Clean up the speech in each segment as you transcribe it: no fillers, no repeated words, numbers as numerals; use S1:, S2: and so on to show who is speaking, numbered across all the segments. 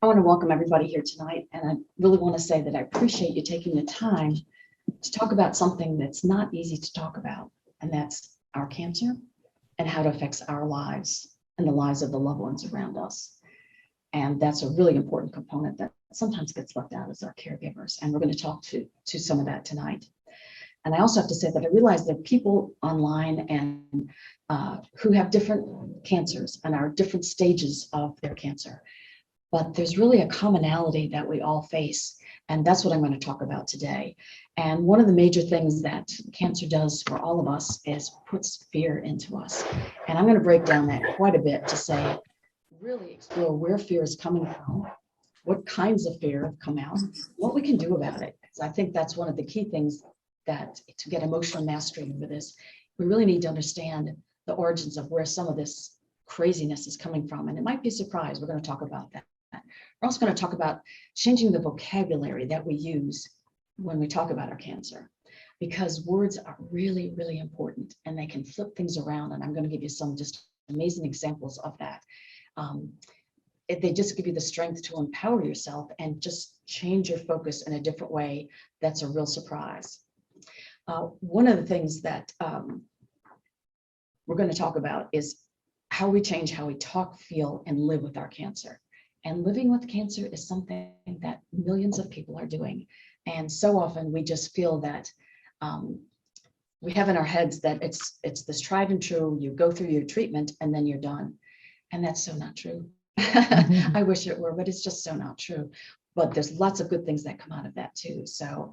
S1: I want to welcome everybody here tonight, and I really want to say that I appreciate you taking the time to talk about something that's not easy to talk about, and that's our cancer and how it affects our lives and the lives of the loved ones around us. And that's a really important component that sometimes gets left out as our caregivers, and we're going to talk to some of that tonight. And I also have to say that I realize there are people online and who have different cancers and are different stages of their cancer. But there's really a commonality that we all face, and that's what I'm going to talk about today. And one of the major things that cancer does for all of us is puts fear into us. And I'm going to break down that quite a bit to say, really explore where fear is coming from, what kinds of fear have come out, what we can do about it. Because I think that's one of the key things that to get emotional mastery over this, we really need to understand the origins of where some of this craziness is coming from. And it might be a surprise. We're going to talk about that. We're also going to talk about changing the vocabulary that we use when we talk about our cancer, because words are really, really important and they can flip things around. And I'm going to give you some just amazing examples of that. They just give you the strength to empower yourself and just change your focus in a different way. That's a real surprise. One of the things that we're going to talk about is how we change how we talk, feel, and live with our cancer. And living with cancer is something that millions of people are doing. And so often we just feel that we have in our heads that it's this tried and true, you go through your treatment and then you're done. And that's so not true. I wish it were, but it's just so not true. But there's lots of good things that come out of that too. So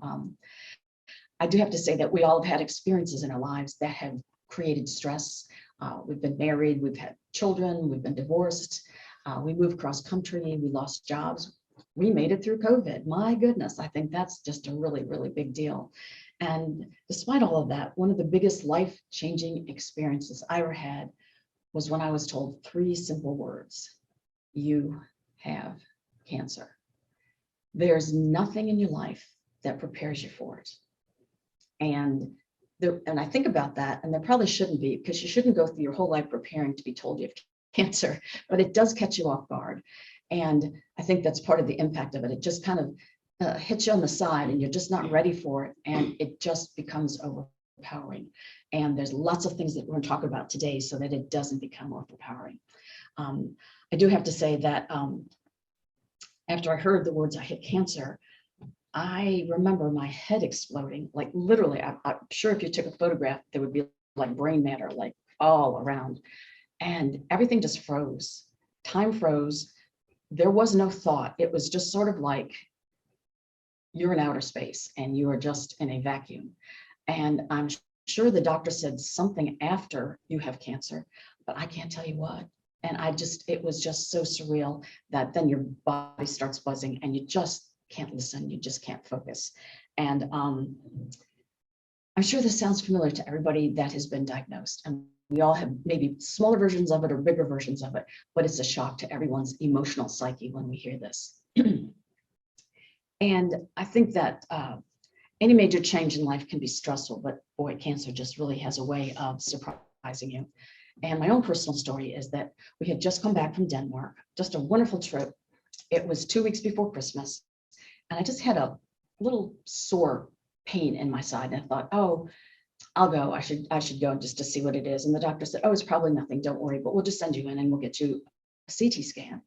S1: I do have to say that we all have had experiences in our lives that have created stress. We've been married, we've had children, we've been divorced. We moved cross country, we lost jobs. We made it through COVID. My goodness, I think that's just a really, really big deal. And despite all of that, one of the biggest life-changing experiences I ever had was when I was told 3 simple words: you have cancer. There's nothing in your life that prepares you for it. And I think about that, and there probably shouldn't be, because you shouldn't go through your whole life preparing to be told you have cancer, but it does catch you off guard. And I think that's part of the impact of it. It just kind of hits you on the side and you're just not ready for it. And it just becomes overpowering. And there's lots of things that we're going to talk about today so that it doesn't become overpowering. I do have to say that after I heard the words, I had cancer, I remember my head exploding, like literally. I'm sure if you took a photograph, there would be like brain matter, like all around. And everything just froze. Time froze. There was no thought. It was just sort of like you're in outer space and you are just in a vacuum. And I'm sure the doctor said something after you have cancer, but I can't tell you what. And it was just so surreal that then your body starts buzzing and you just can't listen. You just can't focus. And I'm sure this sounds familiar to everybody that has been diagnosed. And we all have maybe smaller versions of it or bigger versions of it, but it's a shock to everyone's emotional psyche when we hear this. And I think that any major change in life can be stressful, but boy, cancer just really has a way of surprising you. And my own personal story is that we had just come back from Denmark, just a wonderful trip. It was 2 weeks before Christmas, and I just had a little sore pain in my side. And I thought, oh, I'll go. I should go just to see what it is. And the doctor said, oh, it's probably nothing. Don't worry, but we'll just send you in and we'll get you a CT scan.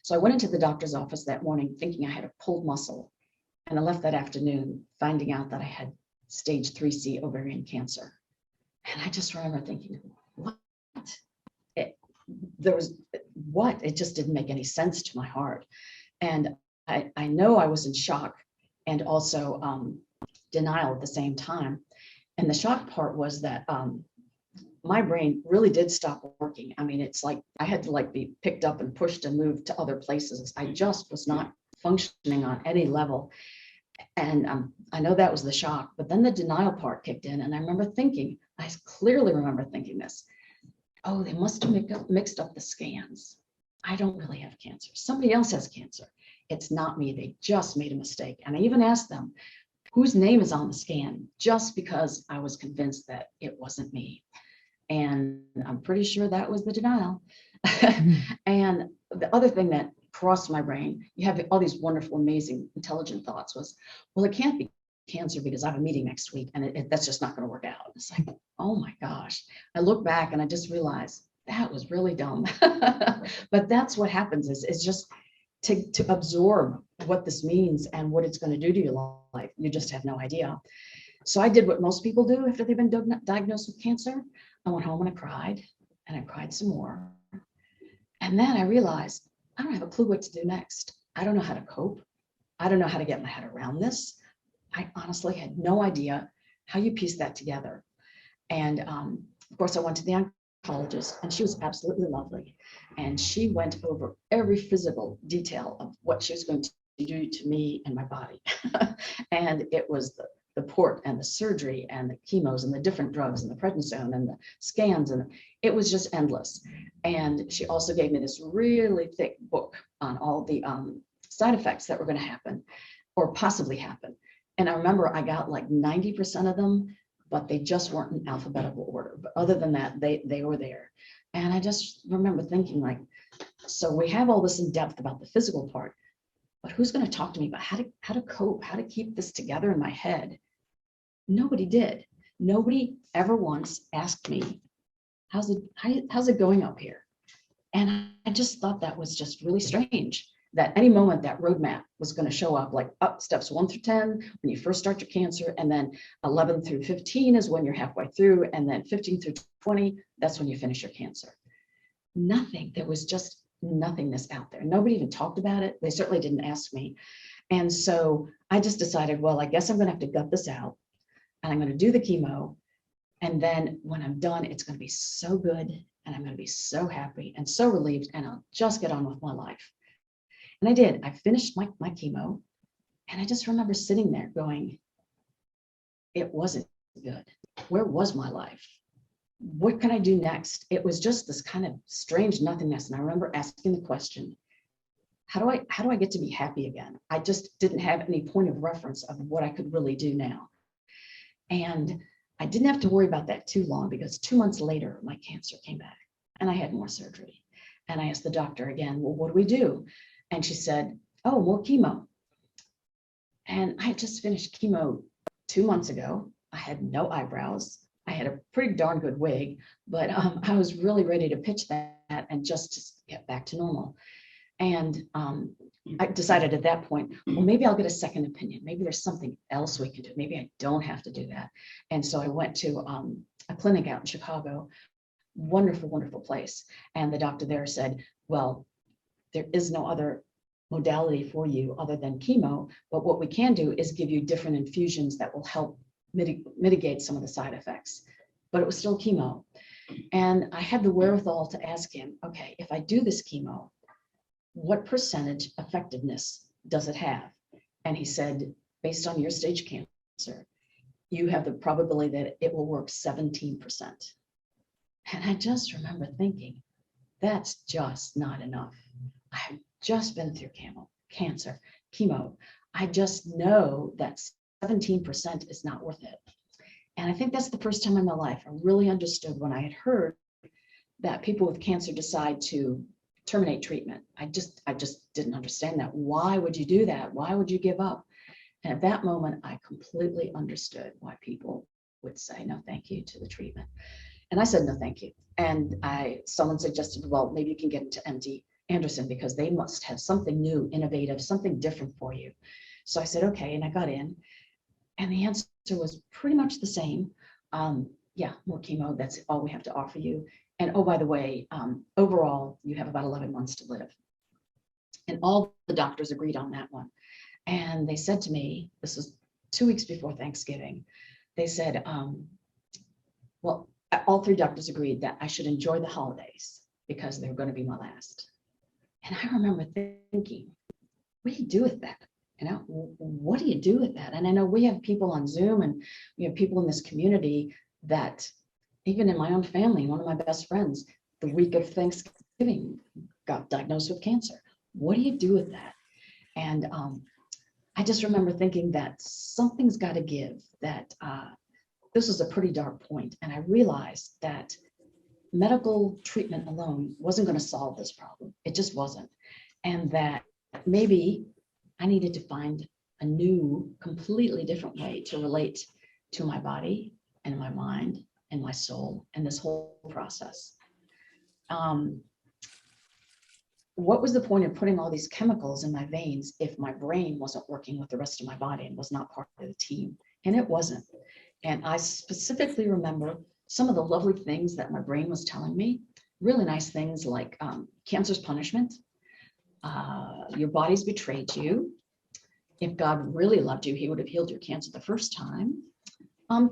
S1: So I went into the doctor's office that morning thinking I had a pulled muscle. And I left that afternoon finding out that I had stage 3C ovarian cancer. And I just remember thinking, what? It just didn't make any sense to my heart. And I know I was in shock and also denial at the same time. And the shock part was that my brain really did stop working. I mean, it's like I had to be picked up and pushed and moved to other places. I just was not functioning on any level. And I know that was the shock, but then the denial part kicked in. And I clearly remember thinking this: oh, they must have mixed up the scans. I don't really have cancer. Somebody else has cancer. It's not me. They just made a mistake. And I even asked them whose name is on the scan, just because I was convinced that it wasn't me. And I'm pretty sure that was the denial. And the other thing that crossed my brain, you have all these wonderful, amazing, intelligent thoughts was, well, it can't be cancer because I have a meeting next week and that's just not going to work out. It's like, oh my gosh. I look back and I just realized that was really dumb. But that's what happens is just to absorb what this means and what it's going to do to your life. You just have no idea. So I did what most people do after they've been diagnosed with cancer. I went home and I cried some more. And then I realized I don't have a clue what to do next. I don't know how to cope. I don't know how to get my head around this. I honestly had no idea how you piece that together. And of course, I went to the oncologist, and she was absolutely lovely. And she went over every physical detail of what she was going to do to me and my body. And it was the port and the surgery and the chemos and the different drugs and the prednisone and the scans, and it was just endless. And she also gave me this really thick book on all the side effects that were going to happen or possibly happen. And I remember I got like 90% of them, but they just weren't in alphabetical order. But other than that, they were there. And I just remember thinking like, so we have all this in depth about the physical part, but who's going to talk to me about how to cope, how to keep this together in my head? Nobody did. Nobody ever once asked me, how's it going up here? And I just thought that was just really strange, that any moment that roadmap was going to show up, like up steps 1 through 10 when you first start your cancer, and then 11 through 15 is when you're halfway through, and then 15 through 20, that's when you finish your cancer. Nothing. There was just nothingness out there. Nobody even talked about it. They certainly didn't ask me. And so I just decided, well, I guess I'm going to have to gut this out, and I'm going to do the chemo. And then when I'm done, it's going to be so good, and I'm going to be so happy and so relieved, and I'll just get on with my life. And I did. I finished my chemo, and I just remember sitting there going, it wasn't good. Where was my life? What can I do next? It was just this kind of strange nothingness. And I remember asking the question, how do I get to be happy again? I just didn't have any point of reference of what I could really do now. And I didn't have to worry about that too long, because 2 months later, my cancer came back and I had more surgery. And I asked the doctor again, well, what do we do? And she said, oh, more chemo. And I had just finished chemo 2 months ago. I had no eyebrows. I had a pretty darn good wig, but I was really ready to pitch that and just get back to normal. And I decided at that point, well, maybe I'll get a second opinion. Maybe there's something else we can do. Maybe I don't have to do that. And so I went to a clinic out in Chicago, wonderful, wonderful place. And the doctor there said, well, there is no other modality for you other than chemo, but what we can do is give you different infusions that will help mitigate some of the side effects. But it was still chemo. And I had the wherewithal to ask him, okay, if I do this chemo, what percentage effectiveness does it have? And he said, based on your stage cancer, you have the probability that it will work 17%. And I just remember thinking, that's just not enough. I have just been through cancer, chemo. I just know that 17% is not worth it. And I think that's the first time in my life I really understood when I had heard that people with cancer decide to terminate treatment. I just didn't understand that. Why would you do that? Why would you give up? And at that moment, I completely understood why people would say no thank you to the treatment. And I said no thank you. And someone suggested, well, maybe you can get into MD Anderson because they must have something new, innovative, something different for you. So I said, okay, and I got in. And the answer was pretty much the same. Yeah, more chemo, that's all we have to offer you. And oh, by the way, overall, you have about 11 months to live. And all the doctors agreed on that one. And they said to me, this was 2 weeks before Thanksgiving, they said, well, all 3 doctors agreed that I should enjoy the holidays because they're going to be my last. And I remember thinking, what do you do with that? You know, what do you do with that? And I know we have people on Zoom and we have people in this community that, even in my own family, one of my best friends, the week of Thanksgiving, got diagnosed with cancer. What do you do with that? And I just remember thinking that something's got to give, that this was a pretty dark point. And I realized that medical treatment alone wasn't going to solve this problem. It just wasn't. and that maybe I needed to find a new, completely different way to relate to my body and my mind and my soul and this whole process. What was the point of putting all these chemicals in my veins if my brain wasn't working with the rest of my body and was not part of the team? And it wasn't. And I specifically remember some of the lovely things that my brain was telling me, really nice things like cancer's punishment, your body's betrayed you. If God really loved you, he would have healed your cancer the first time.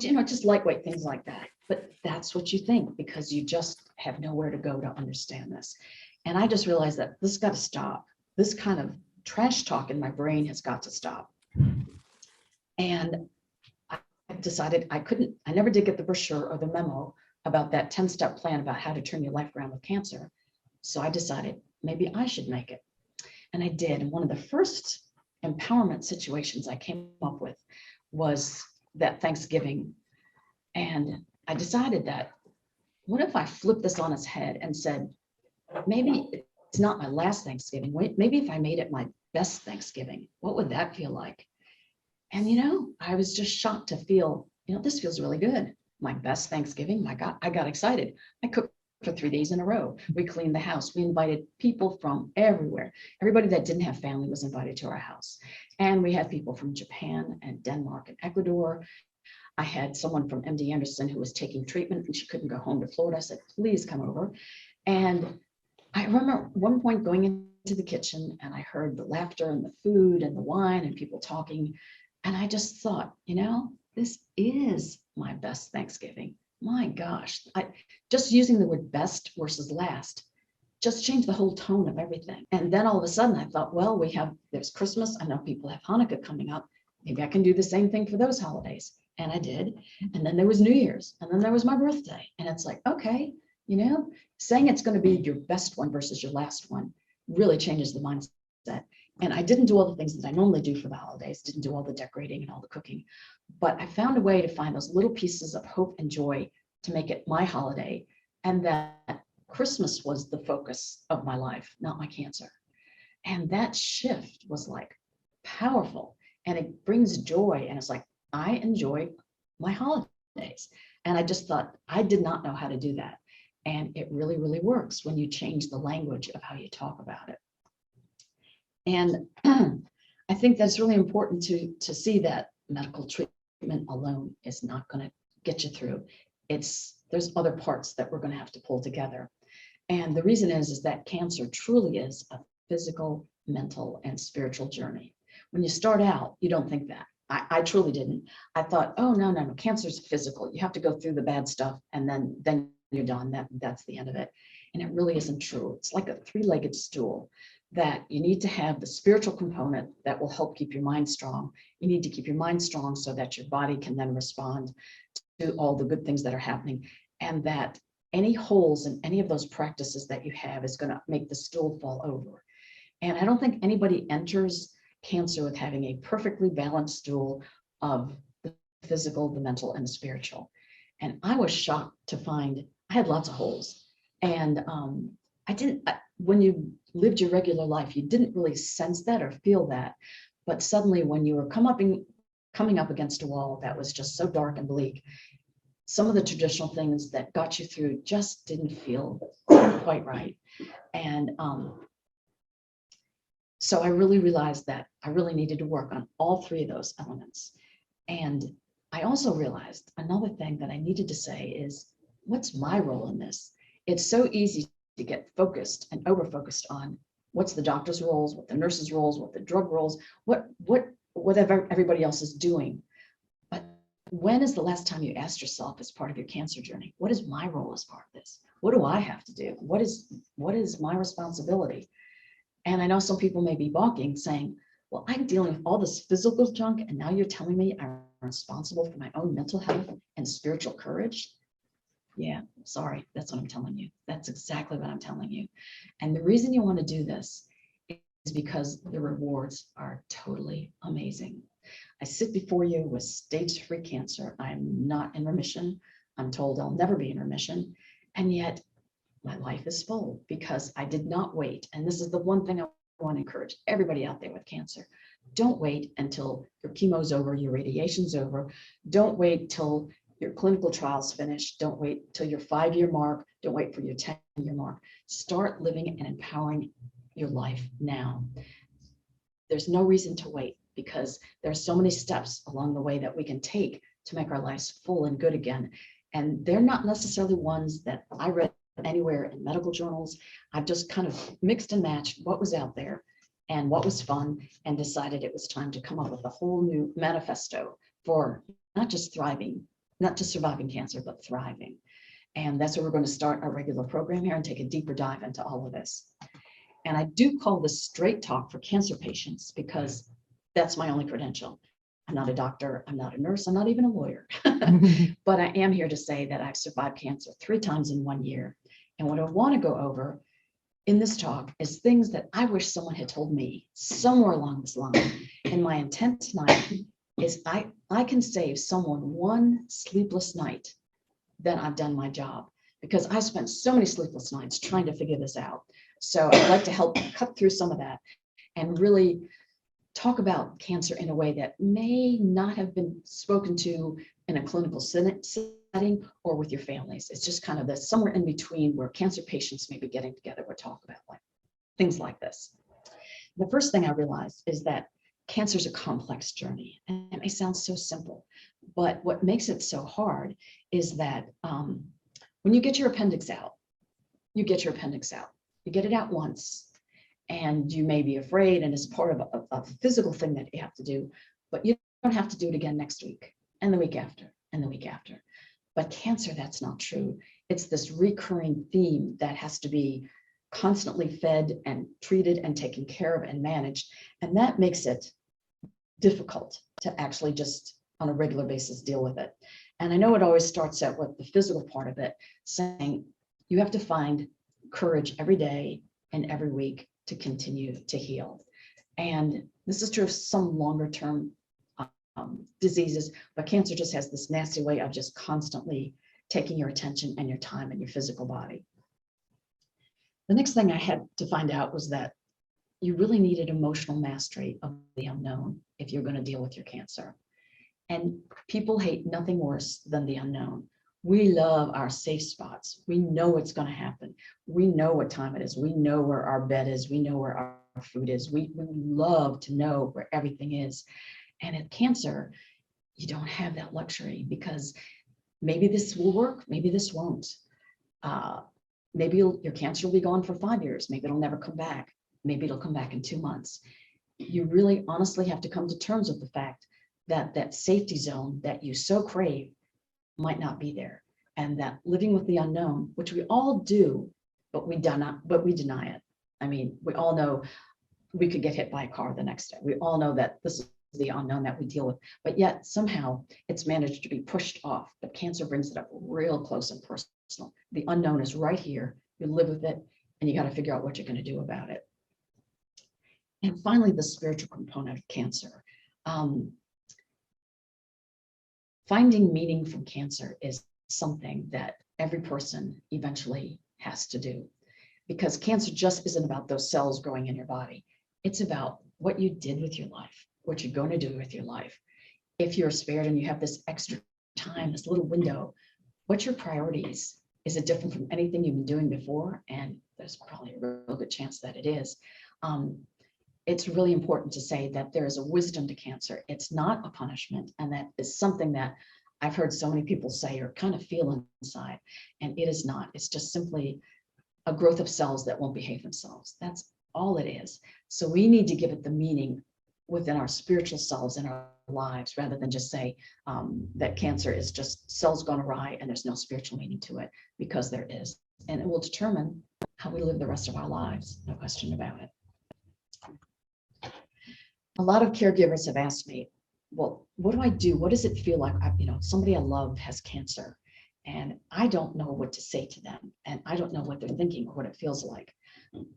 S1: Just lightweight things like that. But that's what you think because you just have nowhere to go to understand this. And I just realized that this has got to stop. This kind of trash talk in my brain has got to stop. And I decided I never did get the brochure or the memo about that 10-step plan about how to turn your life around with cancer. So I decided maybe I should make it. And I did. And one of the first empowerment situations I came up with was that Thanksgiving. And I decided that, what if I flipped this on its head and said, maybe it's not my last Thanksgiving. Maybe if I made it my best Thanksgiving, what would that feel like? And, I was just shocked to feel, this feels really good. My best Thanksgiving, my God, I got excited. I cooked for 3 days in a row. We cleaned the house. We invited people from everywhere. Everybody that didn't have family was invited to our house. And we had people from Japan and Denmark and Ecuador. I had someone from MD Anderson who was taking treatment and she couldn't go home to Florida. I said, please come over. And I remember at one point going into the kitchen and I heard the laughter and the food and the wine and people talking. And I just thought, this is my best Thanksgiving. My gosh, just using the word best versus last just changed the whole tone of everything. And then all of a sudden I thought, well, there's Christmas. I know people have Hanukkah coming up. Maybe I can do the same thing for those holidays. And I did. And then there was New Year's. And then there was my birthday. And it's like, okay, saying it's going to be your best one versus your last one really changes the mindset. And I didn't do all the things that I normally do for the holidays, didn't do all the decorating and all the cooking, but I found a way to find those little pieces of hope and joy to make it my holiday. And that Christmas was the focus of my life, not my cancer. And that shift was like powerful and it brings joy. And it's like, I enjoy my holidays. And I just thought, I did not know how to do that. And it really, really works when you change the language of how you talk about it. And I think that's really important to see that medical treatment alone is not going to get you through. There's other parts that we're going to have to pull together. And the reason is that cancer truly is a physical, mental, and spiritual journey. When you start out, you don't think that. I truly didn't. I thought, oh, no, cancer's physical. You have to go through the bad stuff and then you're done. That's the end of it. And it really isn't true. It's like a three-legged stool that you need to have the spiritual component that will help keep your mind strong. You need to keep your mind strong so that your body can then respond to all the good things that are happening, and that any holes in any of those practices that you have is going to make the stool fall over. And I don't think anybody enters cancer with having a perfectly balanced stool of the physical, the mental, and the spiritual. And I was shocked to find I had lots of holes. And when you lived your regular life, you didn't really sense that or feel that. But suddenly when you were coming up against a wall that was just so dark and bleak, some of the traditional things that got you through just didn't feel quite right. And so I really realized that I really needed to work on all three of those elements. And I also realized another thing that I needed to say is, what's my role in this? It's so easy to get focused and over-focused on what's the doctor's roles, what the nurse's roles, what the drug roles, whatever everybody else is doing. But when is the last time you asked yourself as part of your cancer journey, what is my role as part of this? What do I have to do? What is my responsibility? And I know some people may be balking, saying, well, I'm dealing with all this physical junk, and now you're telling me I'm responsible for my own mental health and spiritual courage? Yeah, sorry, that's what I'm telling you. That's exactly what I'm telling you. And the reason you want to do this is because the rewards are totally amazing. I sit before you with stage 3 cancer. I'm not in remission. I'm told I'll never be in remission. And yet my life is full because I did not wait. And this is the one thing I want to encourage everybody out there with cancer. Don't wait until your chemo's over, your radiation's over. Don't wait till your clinical trial's finished. Don't wait till your 5-year mark. Don't wait for your 10-year mark. Start living and empowering your life now. There's no reason to wait, because there's so many steps along the way that we can take to make our lives full and good again. And they're not necessarily ones that I read anywhere in medical journals. I've just kind of mixed and matched what was out there and what was fun, and decided it was time to come up with a whole new manifesto for not just surviving cancer, but thriving. And that's where we're going to start our regular program here and take a deeper dive into all of this. And I do call this straight talk for cancer patients because that's my only credential. I'm not a doctor, I'm not a nurse, I'm not even a lawyer. But I am here to say that I've survived cancer 3 times in 1 year. And what I want to go over in this talk is things that I wish someone had told me somewhere along this line. And my intent tonight is I can save someone 1 sleepless night, then I've done my job, because I spent so many sleepless nights trying to figure this out. So I'd like to help cut through some of that and really talk about cancer in a way that may not have been spoken to in a clinical setting or with your families. It's just kind of this somewhere in between where cancer patients may be getting together to talk about things like this. The first thing I realized is that cancer is a complex journey, and it may sound so simple, but what makes it so hard is that when you get your appendix out, you get your appendix out. You get it out once, and you may be afraid, and it's part of a physical thing that you have to do, but you don't have to do it again next week, and the week after, and the week after. But cancer, that's not true. It's this recurring theme that has to be constantly fed and treated and taken care of and managed, and that makes it difficult to actually just on a regular basis deal with it. And I know it always starts out with the physical part of it, saying you have to find courage every day and every week to continue to heal. And this is true of some longer term diseases, but cancer just has this nasty way of just constantly taking your attention and your time and your physical body. The next thing I had to find out was that you really needed emotional mastery of the unknown if you're going to deal with your cancer. And people hate nothing worse than the unknown. We love our safe spots. We know what's going to happen. We know what time it is. We know where our bed is. We know where our food is. We love to know where everything is. And in cancer, you don't have that luxury, because maybe this will work, maybe this won't. Maybe your cancer will be gone for 5 years. Maybe it'll never come back. Maybe it'll come back in 2 months. You really honestly have to come to terms with the fact that that safety zone that you so crave might not be there, and that living with the unknown, which we all do, but we deny it. I mean, we all know we could get hit by a car the next day. We all know that this is the unknown that we deal with, but yet somehow it's managed to be pushed off. But cancer brings it up real close and personal. The unknown is right here. You live with it, and you got to figure out what you're going to do about it. And finally, the spiritual component of cancer. Finding meaning from cancer is something that every person eventually has to do, because cancer just isn't about those cells growing in your body. It's about what you did with your life, what you're going to do with your life. If you're spared and you have this extra time, this little window, what's your priorities? Is it different from anything you've been doing before? And there's probably a real good chance that it is. It's really important to say that there is a wisdom to cancer. It's not a punishment, and that is something that I've heard so many people say or kind of feel inside, and it is not. It's just simply a growth of cells that won't behave themselves. That's all it is. So we need to give it the meaning within our spiritual selves in our lives, rather than just say that cancer is just cells gone awry and there's no spiritual meaning to it, because there is. And it will determine how we live the rest of our lives, no question about it. A lot of caregivers have asked me, well, what do I do? What does it feel like? Somebody I love has cancer, and I don't know what to say to them, and I don't know what they're thinking or what it feels like.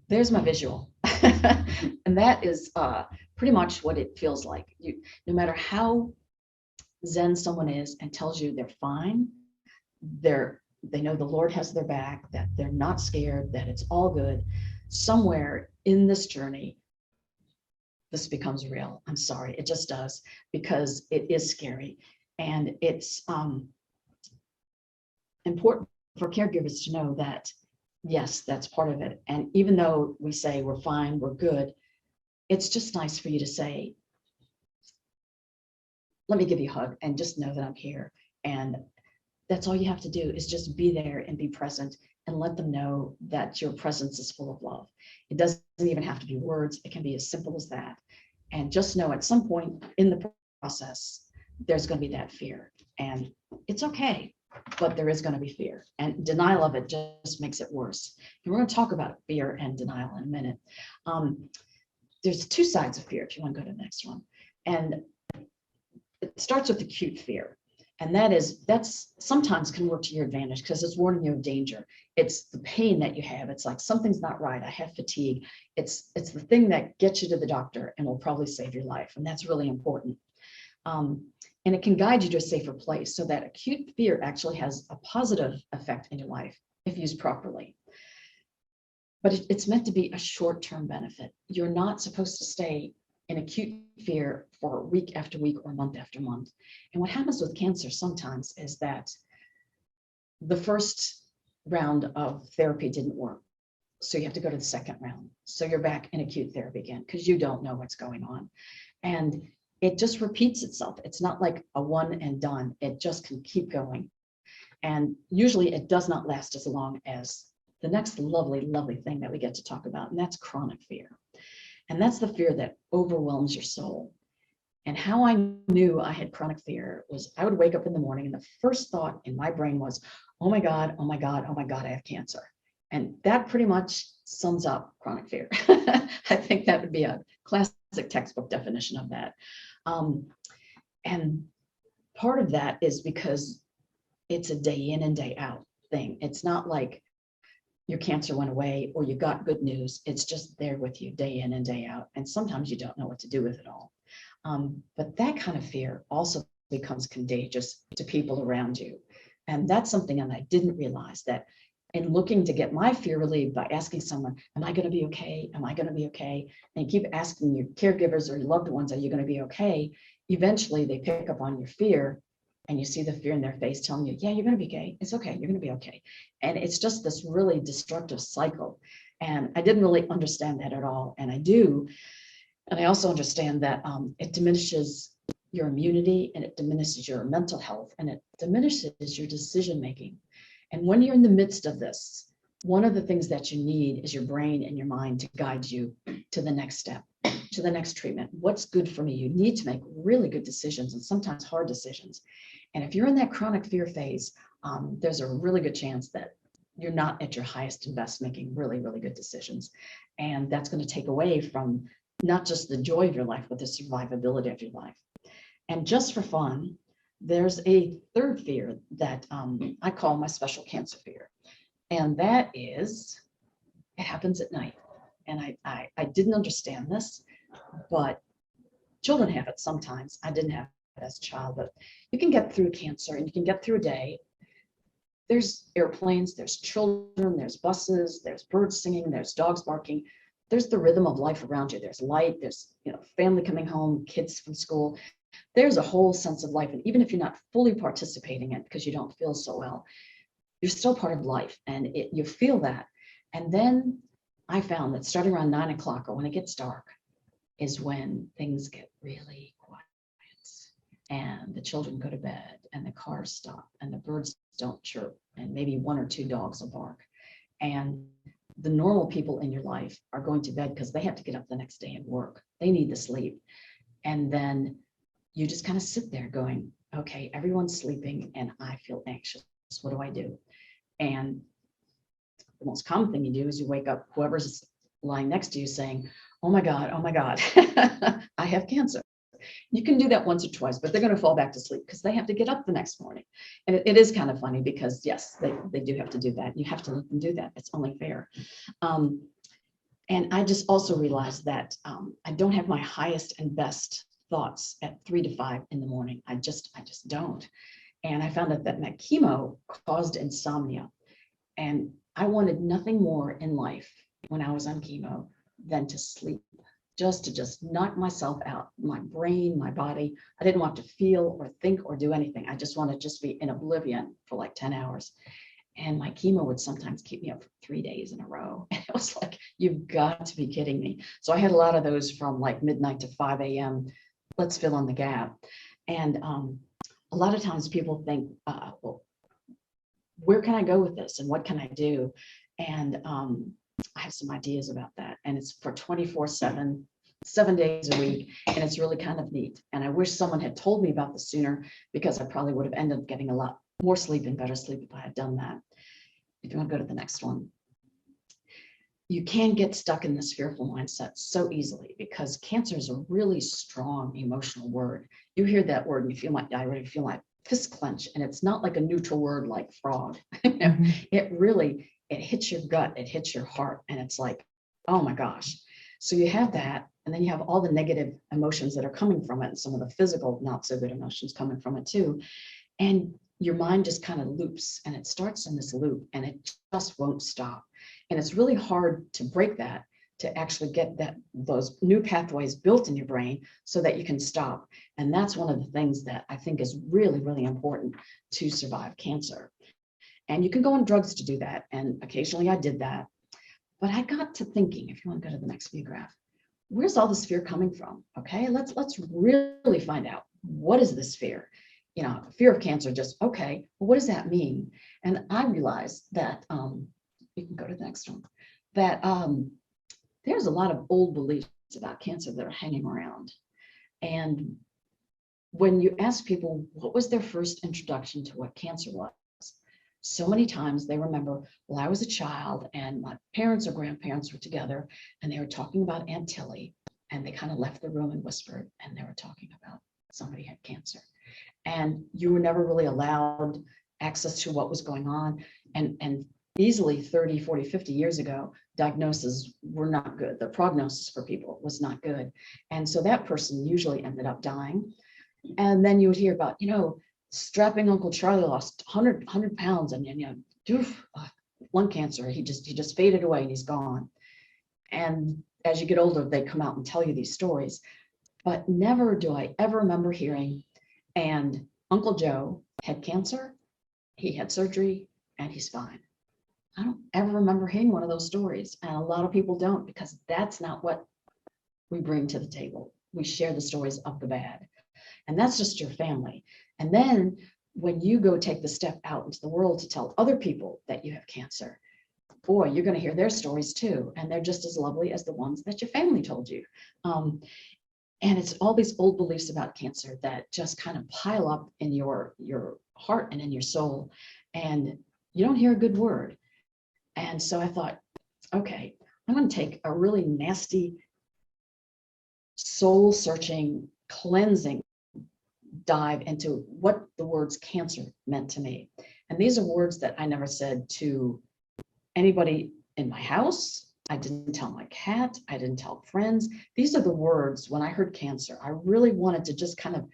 S1: There's my visual. And that is pretty much what it feels like. No matter how Zen someone is and tells you they're fine, they know the Lord has their back, that they're not scared, that it's all good. Somewhere in this journey, this becomes real. I'm sorry, it just does, because it is scary. And it's important for caregivers to know that, yes, that's part of it. And even though we say we're fine, we're good, it's just nice for you to say, let me give you a hug and just know that I'm here. And that's all you have to do, is just be there and be present and let them know that your presence is full of love. It doesn't even have to be words. It can be as simple as that. And just know at some point in the process, there's going to be that fear, and it's okay, but there is going to be fear, and denial of it just makes it worse. And we're going to talk about fear and denial in a minute. There's two sides of fear, if you want to go to the next one. And it starts with acute fear. And that's sometimes can work to your advantage because it's warning you of danger. It's the pain that you have. It's like, something's not right. I have fatigue. It's the thing that gets you to the doctor and will probably save your life. And that's really important. And it can guide you to a safer place. So that acute fear actually has a positive effect in your life if used properly. But it's meant to be a short-term benefit. You're not supposed to stay in acute fear for week after week or month after month. And what happens with cancer sometimes is that the first round of therapy didn't work. So you have to go to the second round. So you're back in acute therapy again because you don't know what's going on. And it just repeats itself. It's not like a one and done. It just can keep going. And usually it does not last as long as the next lovely, lovely thing that we get to talk about, and that's chronic fear. And that's the fear that overwhelms your soul. And how I knew I had chronic fear was I would wake up in the morning and the first thought in my brain was, oh my God, oh my God, oh my God, I have cancer. And that pretty much sums up chronic fear. I think that would be a classic textbook definition of that. And part of that is because it's a day in and day out thing. It's not like your cancer went away or you got good news. It's just there with you day in and day out. And sometimes you don't know what to do with it all. But that kind of fear also becomes contagious to people around you. And that's something that I didn't realize, that in looking to get my fear relieved by asking someone, am I going to be okay? Am I going to be okay? And you keep asking your caregivers or your loved ones, are you going to be okay? Eventually they pick up on your fear, and you see the fear in their face telling you, yeah, you're going to be okay. It's okay. You're going to be okay. And it's just this really destructive cycle. And I didn't really understand that at all. And I do. And I also understand that it diminishes your immunity, and it diminishes your mental health, and it diminishes your decision making. And when you're in the midst of this, one of the things that you need is your brain and your mind to guide you to the next step, to the next treatment. What's good for me? You need to make really good decisions, and sometimes hard decisions. And if you're in that chronic fear phase, there's a really good chance that you're not at your highest and best making really, really good decisions. And that's going to take away from not just the joy of your life, but the survivability of your life. And just for fun, there's a third fear that I call my special cancer fear. And that is, it happens at night. And I didn't understand this, but children have it sometimes. I didn't have it as a child, but you can get through cancer and you can get through a day. There's airplanes, there's children, there's buses, there's birds singing, there's dogs barking. There's the rhythm of life around you. There's light, there's family coming home, kids from school. There's a whole sense of life. And even if you're not fully participating in it because you don't feel so well, you're still part of life, and you feel that. And then I found that starting around 9 o'clock, or when it gets dark, is when things get really quiet, and the children go to bed, and the cars stop, and the birds don't chirp, and maybe one or two dogs will bark. And the normal people in your life are going to bed because they have to get up the next day and work. They need the sleep. And then you just kind of sit there going, okay, everyone's sleeping and I feel anxious. What do I do? And the most common thing you do is you wake up whoever's lying next to you saying, oh my God, I have cancer. You can do that once or twice, but they're going to fall back to sleep because they have to get up the next morning. And it is kind of funny because, yes, they do have to do that. You have to let them do that. It's only fair. And I just also realized that I don't have my highest and best thoughts at 3 to 5 in the morning. I just don't. And I found out that my chemo caused insomnia. And I wanted nothing more in life when I was on chemo than to sleep. just to knock myself out, my brain, my body. I didn't want to feel or think or do anything. I just wanted to just be in oblivion for like 10 hours. And my chemo would sometimes keep me up for 3 days in a row. And it was like, you've got to be kidding me. So I had a lot of those from like midnight to 5 a.m. Let's fill in the gap. And a lot of times people think, well, where can I go with this? And what can I do? And I have some ideas about that. And it's for 24/7, 7 days a week. And it's really kind of neat. And I wish someone had told me about this sooner, because I probably would have ended up getting a lot more sleep and better sleep if I had done that. If you want to go to the next one. You can get stuck in this fearful mindset so easily, because cancer is a really strong emotional word. You hear that word and you feel like I already feel like fist clench, and it's not like a neutral word like frog. It hits your gut, it hits your heart, and it's like, oh my gosh. So you have that, and then you have all the negative emotions that are coming from it, and some of the physical not so good emotions coming from it too. And your mind just kind of loops, and it starts in this loop, and it just won't stop. And it's really hard to break that, to actually get those new pathways built in your brain so that you can stop. And that's one of the things that I think is really, really important to survive cancer. And you can go on drugs to do that. And occasionally I did that. But I got to thinking, if you want to go to the next view graph, where's all this fear coming from? Okay, let's really find out, what is this fear? You know, fear of cancer, just, okay, well, what does that mean? And I realized that, you can go to the next one, that there's a lot of old beliefs about cancer that are hanging around. And when you ask people what was their first introduction to what cancer was, so many times they remember, well, I was a child and my parents or grandparents were together and they were talking about Aunt Tilly, and they kind of left the room and whispered, and they were talking about somebody had cancer. And you were never really allowed access to what was going on. And easily 30, 40, 50 years ago, diagnoses were not good. The prognosis for people was not good. And so that person usually ended up dying. And then you would hear about, strapping Uncle Charlie lost 100 pounds and lung cancer. He just faded away and he's gone. And as you get older, they come out and tell you these stories. But never do I ever remember hearing, and Uncle Joe had cancer, he had surgery, and he's fine. I don't ever remember hearing one of those stories. And a lot of people don't, because that's not what we bring to the table. We share the stories of the bad. And that's just your family. And then when you go take the step out into the world to tell other people that you have cancer, boy, you're going to hear their stories too. And they're just as lovely as the ones that your family told you. And it's all these old beliefs about cancer that just kind of pile up in your heart and in your soul. And you don't hear a good word. And so I thought, okay, I'm going to take a really nasty, soul-searching, cleansing dive into what the words cancer meant to me. And these are words that I never said to anybody in my house. I didn't tell my cat. I didn't tell friends. These are the words when I heard cancer. I really wanted to just kind of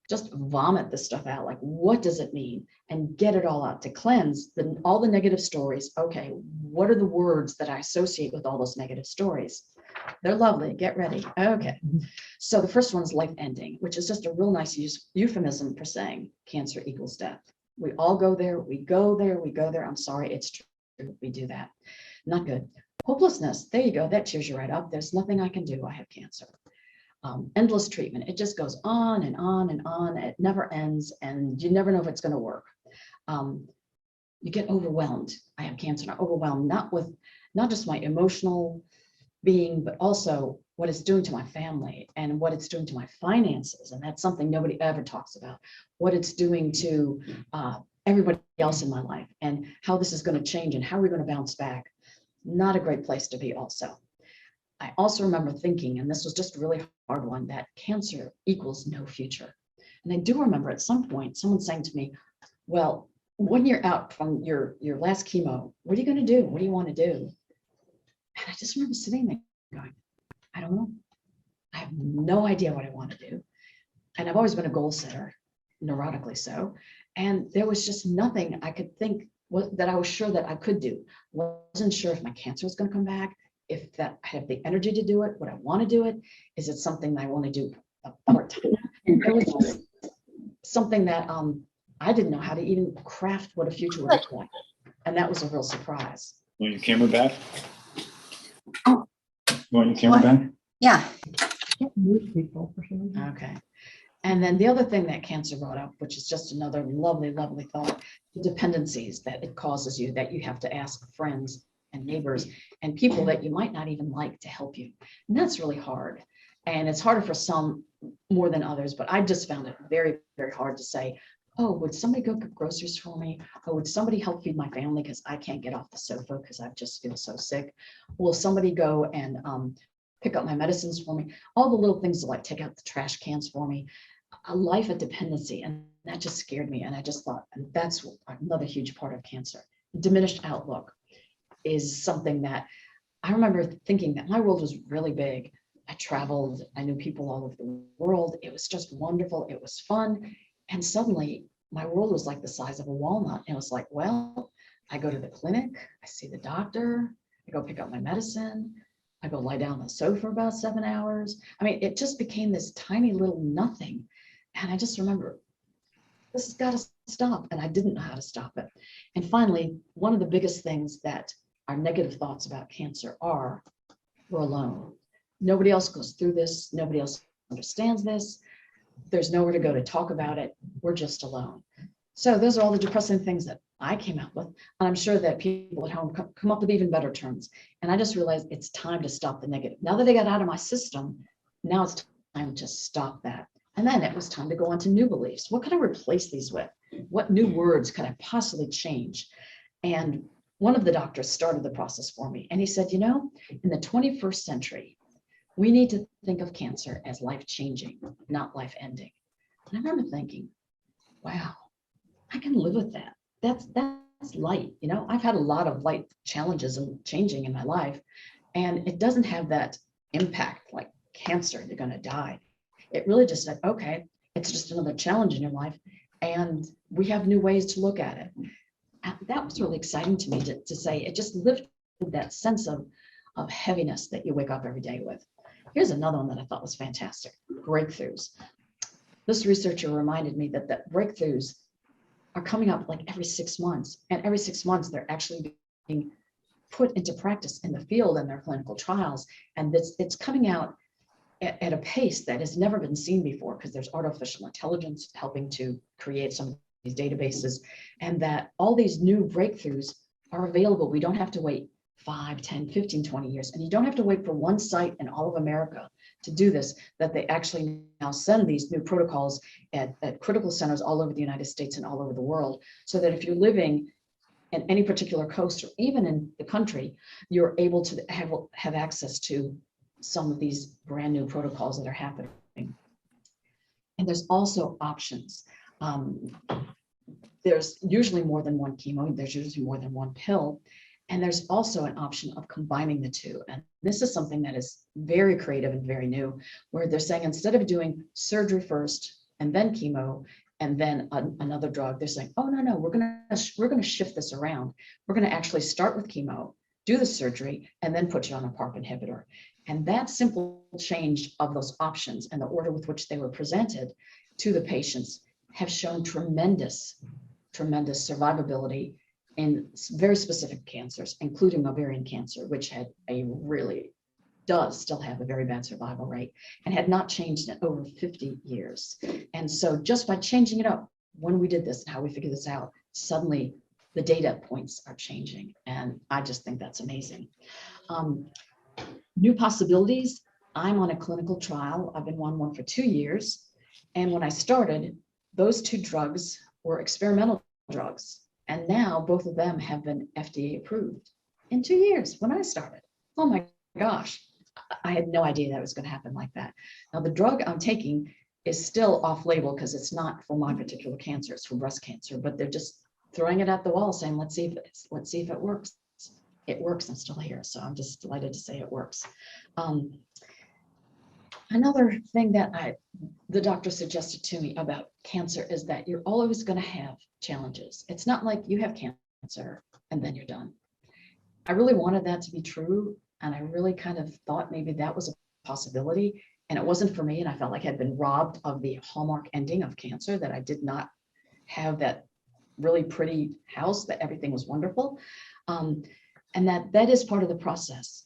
S1: just vomit this stuff out. Like, what does it mean? And get it all out, to cleanse all the negative stories. Okay, what are the words that I associate with all those negative stories? They're lovely. Get ready. Okay. So the first one is life ending, which is just a real nice euphemism for saying cancer equals death. We all go there. We go there. We go there. I'm sorry. It's true. We do that. Not good. Hopelessness. There you go. That cheers you right up. There's nothing I can do. I have cancer. Endless treatment. It just goes on and on and on. It never ends, and you never know if it's going to work. You get overwhelmed. I have cancer. I'm overwhelmed, not just my emotional being, but also what it's doing to my family and what it's doing to my finances. And that's something nobody ever talks about. What it's doing to everybody else in my life, and how this is going to change, and how we're going to bounce back. Not a great place to be also. I also remember thinking, and this was just a really hard one, that cancer equals no future. And I do remember at some point someone saying to me, well, when you're out from your last chemo, what are you going to do? What do you want to do? And I just remember sitting there going, I don't know. I have no idea what I want to do. And I've always been a goal setter, neurotically so. And there was just nothing I could think that I was sure that I could do. Wasn't sure if my cancer was going to come back. if that I have the energy to do it, would I want to do it? Is it something that I want to do part-time? It was just something that I didn't know how to even craft what a future would look like. And that was a real surprise.
S2: Want your camera back?
S3: Oh.
S2: Want your camera back?
S3: Yeah.
S4: Can't move people for some reason.
S1: Okay. And then the other thing that cancer brought up, which is just another lovely, lovely thought, the dependencies that it causes you, that you have to ask friends and neighbors and people that you might not even like to help you. And that's really hard. And it's harder for some more than others, but I just found it very, very hard to say, oh, would somebody go get groceries for me? Or would somebody help feed my family because I can't get off the sofa because I just feel so sick? Will somebody go and pick up my medicines for me? All the little things like take out the trash cans for me. A life of dependency, and that just scared me. And I just thought, and that's another huge part of cancer. Diminished outlook is something that I remember thinking that my world was really big. I traveled, I knew people all over the world. It was just wonderful. It was fun. And suddenly my world was like the size of a walnut. And it was like, well, I go to the clinic, I see the doctor, I go pick up my medicine, I go lie down on the sofa for about 7 hours. I mean, it just became this tiny little nothing. And I just remember, this has got to stop. And I didn't know how to stop it. And finally, one of the biggest things that our negative thoughts about cancer are, we're alone. Nobody else goes through this. Nobody else understands this. There's nowhere to go to talk about it. We're just alone. So those are all the depressing things that I came up with. And I'm sure that people at home come up with even better terms. And I just realized it's time to stop the negative. Now that they got out of my system, now it's time to stop that. And then it was time to go on to new beliefs. What could I replace these with? What new words could I possibly change? And one of the doctors started the process for me. And he said, you know, in the 21st century, we need to think of cancer as life-changing, not life-ending. And I remember thinking, wow, I can live with that. That's light. You know, I've had a lot of light challenges and changing in my life, and it doesn't have that impact like cancer, you're going to die. It really just said, okay, it's just another challenge in your life, and we have new ways to look at it. And that was really exciting to me to say it just lifted that sense of heaviness that you wake up every day with. Here's another one that I thought was fantastic, breakthroughs. This researcher reminded me that breakthroughs are coming up like every 6 months, and every 6 months they're actually being put into practice in the field in their clinical trials. And it's coming out at a pace that has never been seen before, because there's artificial intelligence helping to create some of these databases, and that all these new breakthroughs are available. We don't have to wait 5, 10, 15, 20 years. And you don't have to wait for one site in all of America to do this, that they actually now send these new protocols at critical centers all over the United States and all over the world, so that if you're living in any particular coast or even in the country, you're able to have access to some of these brand new protocols that are happening. And there's also options. There's usually more than one chemo, there's usually more than one pill. And there's also an option of combining the two. And this is something that is very creative and very new, where they're saying instead of doing surgery first and then chemo and then another drug, they're saying, oh, no, we're gonna shift this around. We're gonna actually start with chemo, do the surgery, and then put you on a PARP inhibitor. And that simple change of those options and the order with which they were presented to the patients have shown tremendous survivability in very specific cancers, including ovarian cancer, which does still have a very bad survival rate and had not changed in over 50 years. And so just by changing it up, when we did this and how we figured this out, suddenly the data points are changing. And I just think that's amazing. New possibilities. I'm on a clinical trial. I've been on one for 2 years. And when I started, those 2 drugs were experimental drugs. And now both of them have been FDA approved in 2 years when I started. Oh my gosh, I had no idea that was going to happen like that. Now the drug I'm taking is still off label because it's not for my particular cancer, it's for breast cancer, but they're just throwing it at the wall saying, let's see if it works. It works, I'm still here. So I'm just delighted to say it works. Another thing that the doctor suggested to me about cancer is that you're always going to have challenges. It's not like you have cancer and then you're done. I really wanted that to be true, And I really kind of thought maybe that was a possibility. And it wasn't for me. And I felt like I had been robbed of the hallmark ending of cancer, that I did not have that really pretty house, that everything was wonderful. And that is part of the process.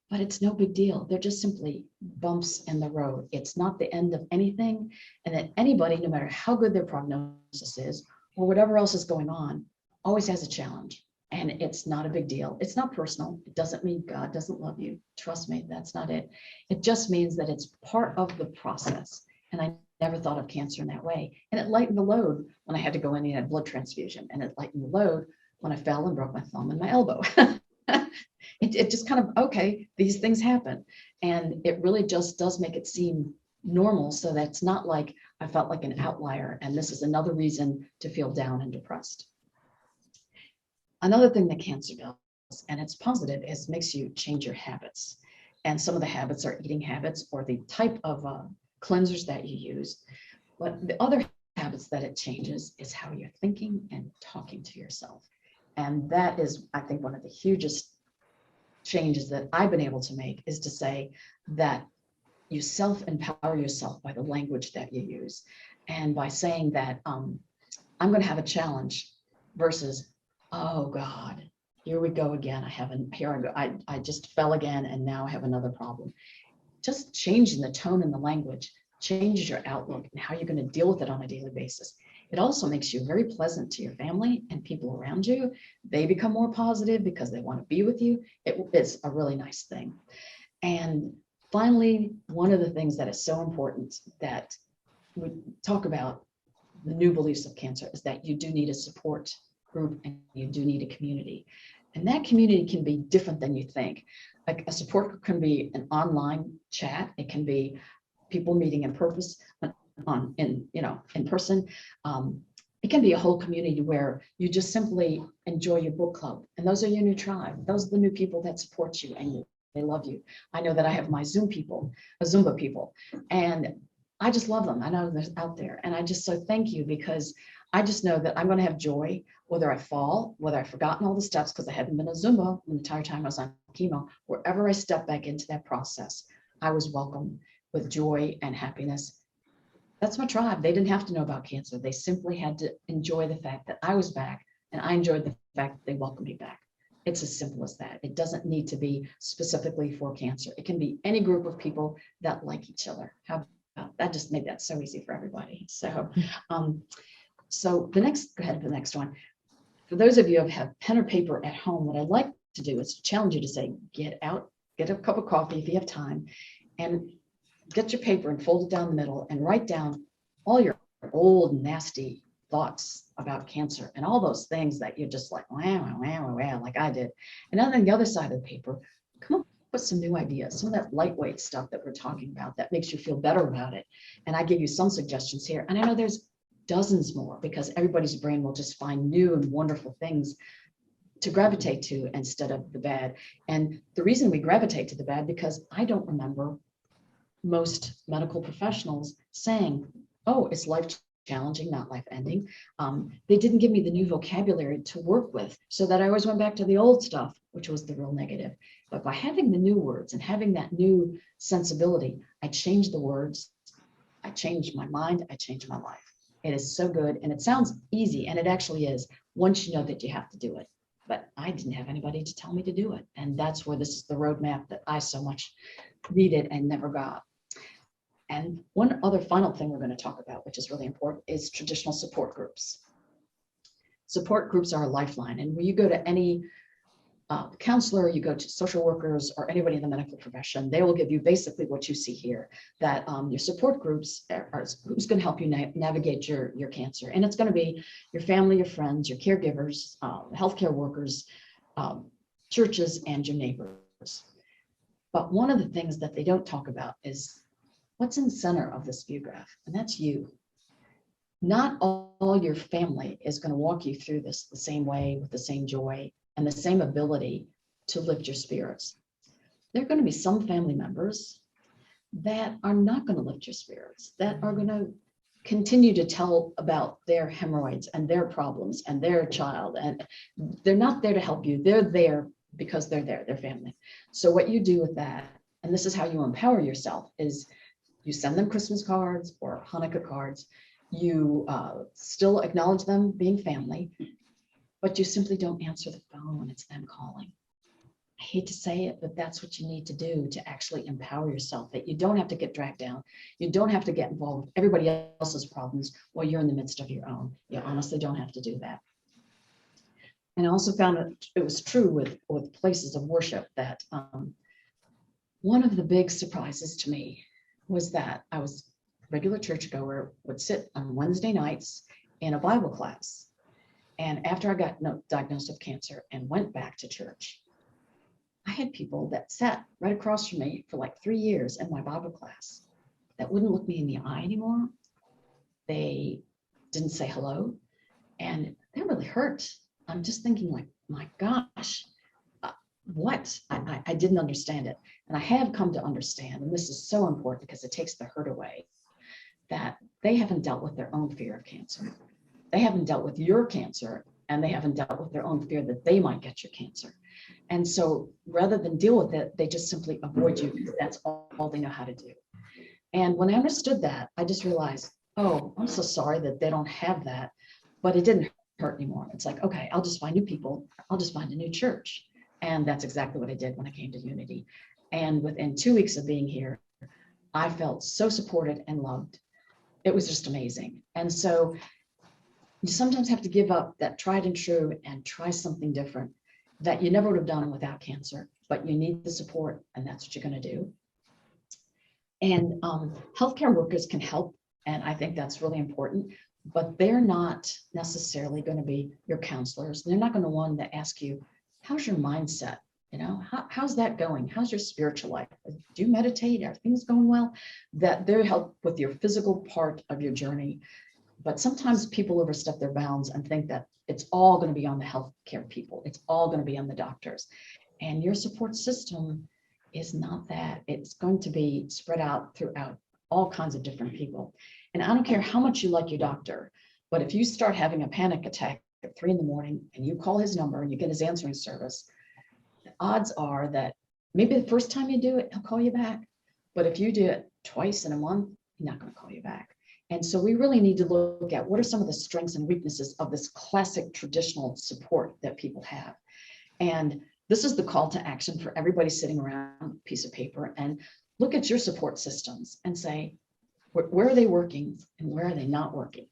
S1: But it's no big deal. They're just simply bumps in the road. It's not the end of anything. And that anybody, no matter how good their prognosis is or whatever else is going on, always has a challenge. And it's not a big deal. It's not personal. It doesn't mean God doesn't love you. Trust me, that's not it. It just means that it's part of the process. And I never thought of cancer in that way. And it lightened the load when I had to go in and had blood transfusion. And it lightened the load when I fell and broke my thumb and my elbow. It just kind of, okay, these things happen. And it really just does make it seem normal. So that's not like I felt like an outlier. And this is another reason to feel down and depressed. Another thing that cancer does, and it's positive, is makes you change your habits. And some of the habits are eating habits or the type of cleansers that you use. But the other habits that it changes is how you're thinking and talking to yourself. And that is, I think, one of the hugest changes that I've been able to make, is to say that you self-empower yourself by the language that you use. And by saying that I'm going to have a challenge versus, oh God, here we go again. I just fell again and now I have another problem. Just changing the tone and the language changes your outlook and how you're going to deal with it on a daily basis. It also makes you very pleasant to your family and people around you. They become more positive because they want to be with you. It's a really nice thing. And finally, one of the things that is so important that we talk about the new beliefs of cancer is that you do need a support group and you do need a community. And that community can be different than you think. Like a support group can be an online chat. It can be people meeting in person. It can be a whole community where you just simply enjoy your book club. And those are your new tribe. Those are the new people that support you and they love you. I know that I have my Zumba people, and I just love them. I know they're out there. And I just so thank you, because I just know that I'm going to have joy, whether I fall, whether I've forgotten all the steps because I hadn't been a Zumba the entire time I was on chemo. Wherever I step back into that process, I was welcomed with joy and happiness. That's my tribe. They didn't have to know about cancer. They simply had to enjoy the fact that I was back, and I enjoyed the fact that they welcomed me back. It's as simple as that. It doesn't need to be specifically for cancer. It can be any group of people that like each other. How about that? Just made that so easy for everybody. So, go ahead for the next one. For those of you who have pen or paper at home, what I'd like to do is challenge you to say, get out, get a cup of coffee if you have time, and get your paper and fold it down the middle and write down all your old nasty thoughts about cancer and all those things that you're just like, wow, like I did. And then on the other side of the paper, come up with some new ideas, some of that lightweight stuff that we're talking about that makes you feel better about it. And I give you some suggestions here. And I know there's dozens more, because everybody's brain will just find new and wonderful things to gravitate to instead of the bad. And the reason we gravitate to the bad, because I don't remember most medical professionals saying, oh, it's life challenging, not life ending. They didn't give me the new vocabulary to work with, so that I always went back to the old stuff, which was the real negative. But by having the new words and having that new sensibility, I changed the words, I changed my mind, I changed my life. It is so good, and it sounds easy, and it actually is, once you know that you have to do it. But I didn't have anybody to tell me to do it. And that's where this is the roadmap that I so much needed and never got. And one other final thing we're going to talk about, which is really important, is traditional support groups. Support groups are a lifeline. And when you go to any counselor, you go to social workers, or anybody in the medical profession, they will give you basically what you see here, that your support groups are who's going to help you navigate your cancer. And it's going to be your family, your friends, your caregivers, healthcare workers, churches, and your neighbors. But one of the things that they don't talk about is what's in the center of this view graph, and that's you. Not all your family is going to walk you through this the same way, with the same joy and the same ability to lift your spirits. There are going to be some family members that are not going to lift your spirits, that are going to continue to tell about their hemorrhoids and their problems and their child, and they're not there to help you. They're there because they're there, they're family. So what you do with that, and this is how you empower yourself, is you send them Christmas cards or Hanukkah cards. You still acknowledge them being family, but you simply don't answer the phone when it's them calling. I hate to say it, but that's what you need to do to actually empower yourself, that you don't have to get dragged down. You don't have to get involved with everybody else's problems while you're in the midst of your own. You honestly don't have to do that. And I also found it was true with places of worship that one of the big surprises to me was that I was a regular churchgoer, would sit on Wednesday nights in a Bible class. And after I got diagnosed with cancer and went back to church, I had people that sat right across from me for like 3 years in my Bible class that wouldn't look me in the eye anymore. They didn't say hello, and that really hurt. I'm just thinking like, my gosh, what? I didn't understand it. And I have come to understand, and this is so important because it takes the hurt away, that they haven't dealt with their own fear of cancer. They haven't dealt with your cancer, and they haven't dealt with their own fear that they might get your cancer. And so rather than deal with it, they just simply avoid you because that's all they know how to do. And when I understood that, I just realized, oh, I'm so sorry that they don't have that, but it didn't hurt anymore. It's like, okay, I'll just find new people. I'll just find a new church. And that's exactly what I did when I came to Unity. And within 2 weeks of being here, I felt so supported and loved. It was just amazing. And so you sometimes have to give up that tried and true and try something different that you never would have done without cancer, but you need the support, and that's what you're going to do. And healthcare workers can help, and I think that's really important, but they're not necessarily going to be your counselors. They're not going to want to ask you, how's your mindset? You know, how's that going? How's your spiritual life? Do you meditate? Are things going well? That they help with your physical part of your journey. But sometimes people overstep their bounds and think that it's all going to be on the healthcare people. It's all going to be on the doctors. And your support system is not that. It's going to be spread out throughout all kinds of different people. And I don't care how much you like your doctor, but if you start having a panic attack at 3 a.m. and you call his number and you get his answering service, the odds are that maybe the first time you do it, he'll call you back. But if you do it twice in a month, he's not going to call you back. And so we really need to look at what are some of the strengths and weaknesses of this classic traditional support that people have. And this is the call to action for everybody sitting around a piece of paper, and look at your support systems and say, where are they working and where are they not working?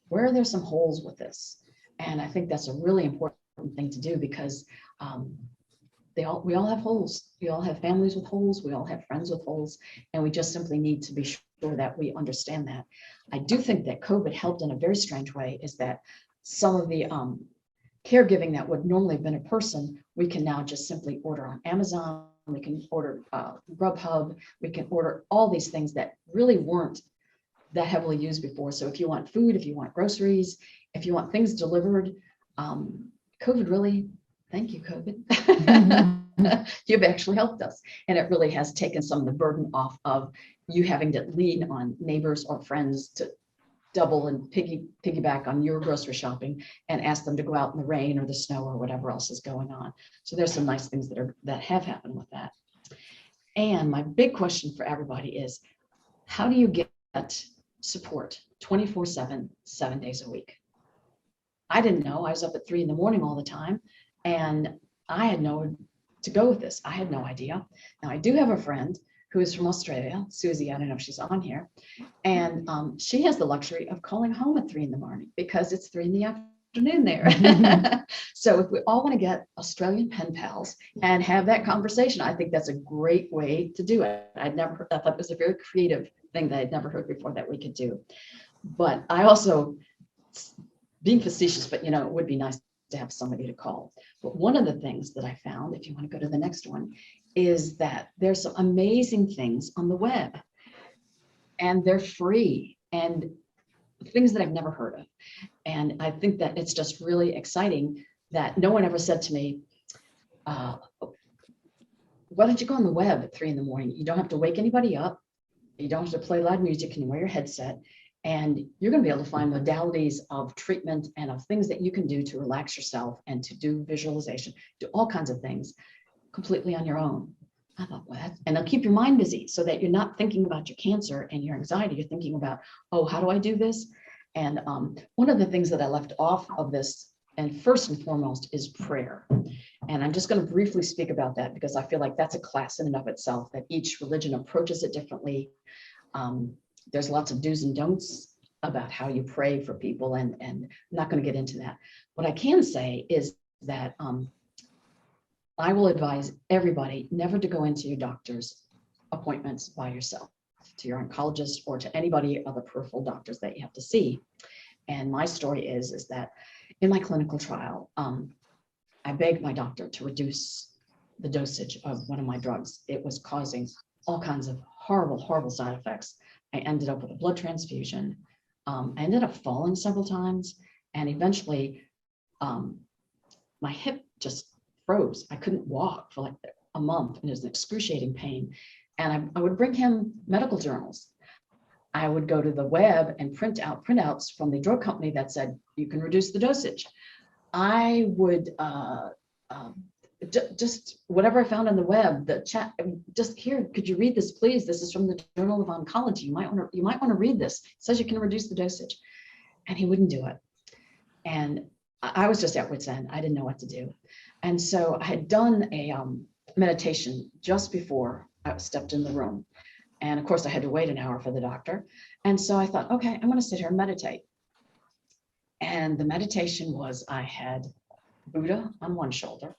S1: Where are there some holes with this? And I think that's a really important thing to do because we all have holes. We all have families with holes. We all have friends with holes. And we just simply need to be sure that we understand that. I do think that COVID helped in a very strange way, is that some of the caregiving that would normally have been a person, we can now just simply order on Amazon. We can order Grubhub. We can order all these things that really weren't that heavily used before. So if you want food, if you want groceries, if you want things delivered, COVID really, thank you, COVID. You've actually helped us. And it really has taken some of the burden off of you having to lean on neighbors or friends to double and piggyback on your grocery shopping and ask them to go out in the rain or the snow or whatever else is going on. So there's some nice things that have happened with that. And my big question for everybody is, how do you get support 24/7, 7 days a week? I didn't know. I was up at 3 a.m. all the time, and I had nowhere to go with this. I had no idea. Now I do have a friend who is from Australia, Susie. I don't know if she's on here, and she has the luxury of calling home at 3 a.m. because it's 3 p.m. there. So if we all want to get Australian pen pals and have that conversation, I think that's a great way to do it. I'd never heard, I thought it was a very creative thing that I'd never heard before that we could do. But I also, being facetious, but it would be nice to have somebody to call. But one of the things that I found, if you want to go to the next one, is that there's some amazing things on the web, and they're free, and things that I've never heard of. And I think that it's just really exciting that no one ever said to me, why don't you go on the web at 3 a.m? You don't have to wake anybody up. You don't have to play loud music. You can wear your headset And you're going to be able to find modalities of treatment and of things that you can do to relax yourself and to do visualization, do all kinds of things completely on your own. I thought, well, and they'll keep your mind busy so that you're not thinking about your cancer and your anxiety. You're thinking about, oh, how do I do this? And one of the things that I left off of this, and first and foremost, is prayer. And I'm just going to briefly speak about that because I feel like that's a class in and of itself, that each religion approaches it differently. There's lots of do's and don'ts about how you pray for people, and I'm not going to get into that. What I can say is that I will advise everybody never to go into your doctor's appointments by yourself, to your oncologist or to anybody other peripheral doctors that you have to see. And my story is that in my clinical trial, I begged my doctor to reduce the dosage of one of my drugs. It was causing all kinds of horrible, horrible side effects. I ended up with a blood transfusion. I ended up falling several times, and eventually my hip just froze. I couldn't walk for like a month, and it was an excruciating pain. And I would bring him medical journals. I would go to the web and print out printouts from the drug company that said, you can reduce the dosage. I would just whatever I found on the web, the chat, just here, could you read this, please? This is from the Journal of Oncology. You might want to read this. It says you can reduce the dosage. And he wouldn't do it. And I was just at wit's end. I didn't know what to do. And so I had done a meditation just before I stepped in the room. And of course I had to wait an hour for the doctor. And so I thought, okay, I'm going to sit here and meditate. And the meditation was, I had Buddha on one shoulder,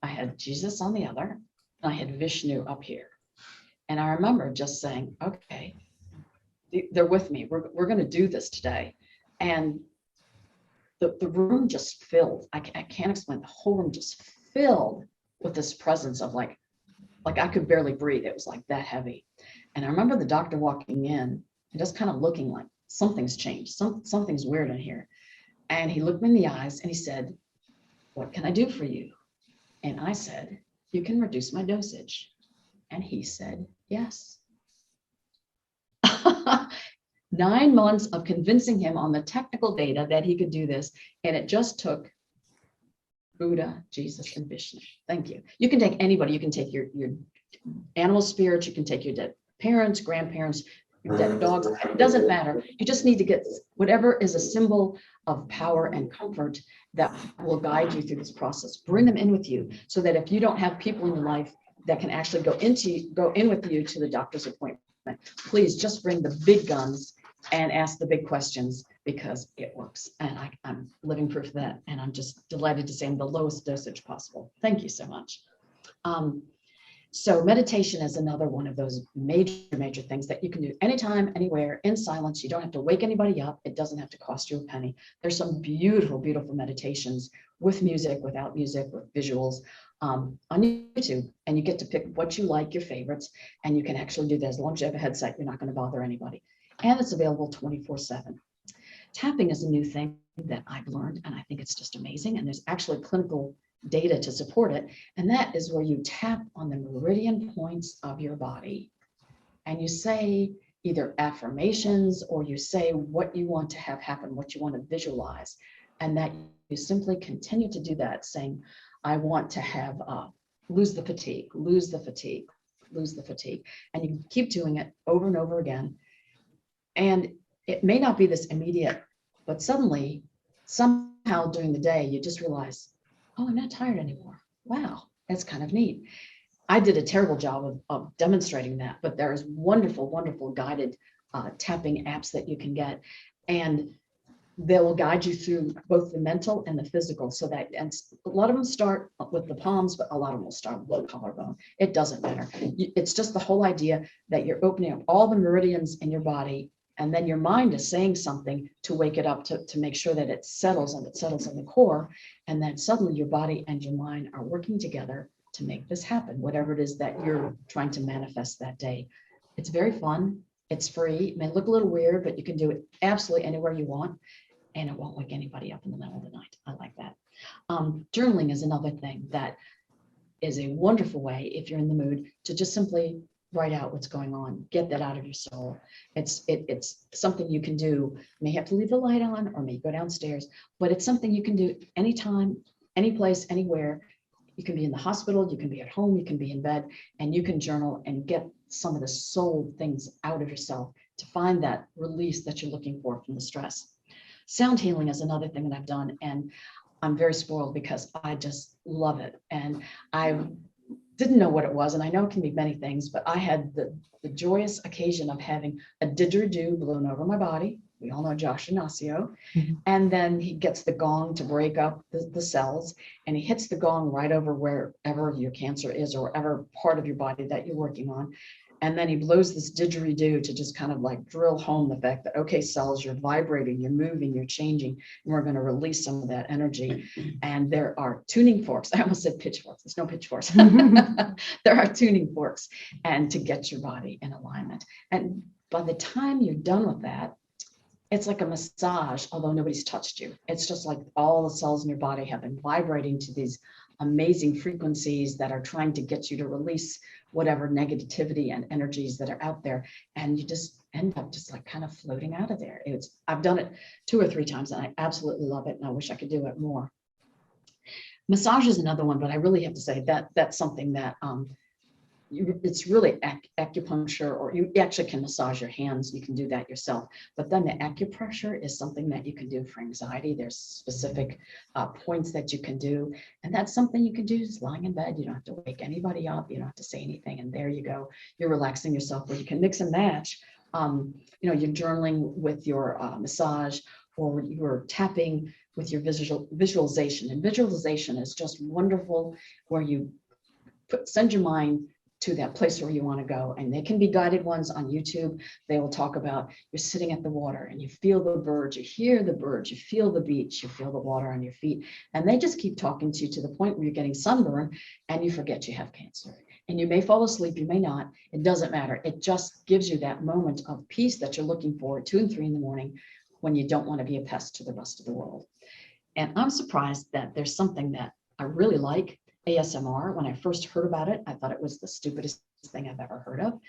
S1: I had Jesus on the other, and I had Vishnu up here. And I remember just saying, okay, they're with me. We're going to do this today. And the room just filled. I can't explain. The whole room just filled with this presence of like I could barely breathe. It was like that heavy. And I remember the doctor walking in and just kind of looking like something's changed. Something's weird in here. And he looked me in the eyes and he said, what can I do for you? And I said, you can reduce my dosage. And he said, yes. 9 months of convincing him on the technical data that he could do this. And it just took Buddha, Jesus, and Vishnu. Thank you. You can take anybody. You can take your animal spirits. You can take your dead parents, grandparents, your dead dogs. It doesn't matter. You just need to get whatever is a symbol of power and comfort that will guide you through this process. Bring them in with you so that if you don't have people in your life that can actually go in with you to the doctor's appointment, please just bring the big guns and ask the big questions, because it works. And I'm living proof of that. And I'm just delighted to say I'm the lowest dosage possible. Thank you so much. So meditation is another one of those major things that you can do anytime, anywhere, in silence. You don't have to wake anybody up. It doesn't have to cost you a penny. There's some beautiful meditations with music, without music, with visuals on YouTube. And you get to pick what you like, your favorites, and you can actually do that as long as you have a headset. You're not going to bother anybody. And it's available 24/7. Tapping is a new thing that I've learned, and I think it's just amazing. And there's actually clinical data to support it. And that is where you tap on the meridian points of your body and you say either affirmations, or you say what you want to have happen, what you want to visualize. And that you simply continue to do that, saying, I want to have lose the fatigue, lose the fatigue, lose the fatigue. And you keep doing it over and over again. And it may not be this immediate, but suddenly, somehow during the day, you just realize, oh, I'm not tired anymore. Wow, that's kind of neat. I did a terrible job of demonstrating that, but there's wonderful guided tapping apps that you can get. And they will guide you through both the mental and the physical. So that, and a lot of them start with the palms, but a lot of them will start with the collarbone. It doesn't matter. It's just the whole idea that you're opening up all the meridians in your body, and then your mind is saying something to wake it up, to make sure that it settles, and it settles in the core. And then suddenly your body and your mind are working together to make this happen, whatever it is that you're trying to manifest that day. It's very fun. It's free. It may look a little weird, but you can do it absolutely anywhere you want. And it won't wake anybody up in the middle of the night. I like that. Journaling is another thing that is a wonderful way, if you're in the mood, to just simply write out what's going on, get that out of your soul. It's something you can do. You may have to leave the light on or may go downstairs, but it's something you can do anytime, any place, anywhere. You can be in the hospital, you can be at home, you can be in bed, and you can journal and get some of the soul things out of yourself to find that release that you're looking for from the stress. Sound healing is another thing that I've done, and I'm very spoiled because I just love it. And I didn't know what it was, and I know it can be many things, but I had the joyous occasion of having a didgeridoo blown over my body. We all know Josh Ignacio.
S4: Mhm.
S1: And then he gets the gong to break up the cells, and he hits the gong right over wherever your cancer is or whatever part of your body that you're working on. And then he blows this didgeridoo to just kind of like drill home the fact that, okay, cells, you're vibrating, you're moving, you're changing, and we're going to release some of that energy. And there are tuning forks. I almost said pitchforks. There's no pitchforks. There are tuning forks, and to get your body in alignment. And by the time you're done with that, it's like a massage, although nobody's touched you. It's just like all the cells in your body have been vibrating to these amazing frequencies that are trying to get you to release whatever negativity and energies that are out there. And you just end up just like kind of floating out of there. I've done it 2 or 3 times and I absolutely love it. And I wish I could do it more. Massage is another one, but I really have to say that that's something that it's really acupuncture, or you actually can massage your hands. You can do that yourself. But then the acupressure is something that you can do for anxiety. There's specific points that you can do. And that's something you can do just lying in bed. You don't have to wake anybody up. You don't have to say anything. And there you go. You're relaxing yourself, where you can mix and match. You're journaling with your massage, or you're tapping with your visualization. And visualization is just wonderful, where you send your mind to that place where you want to go. And they can be guided ones on YouTube. They will talk about you're sitting at the water and you feel the birds, you hear the birds, you feel the beach, you feel the water on your feet. And they just keep talking to you to the point where you're getting sunburn and you forget you have cancer. And you may fall asleep, you may not. It doesn't matter. It just gives you that moment of peace that you're looking for at 2 and 3 in the morning, when you don't want to be a pest to the rest of the world. And I'm surprised that there's something that I really like, ASMR. When I first heard about it, I thought it was the stupidest thing I've ever heard of.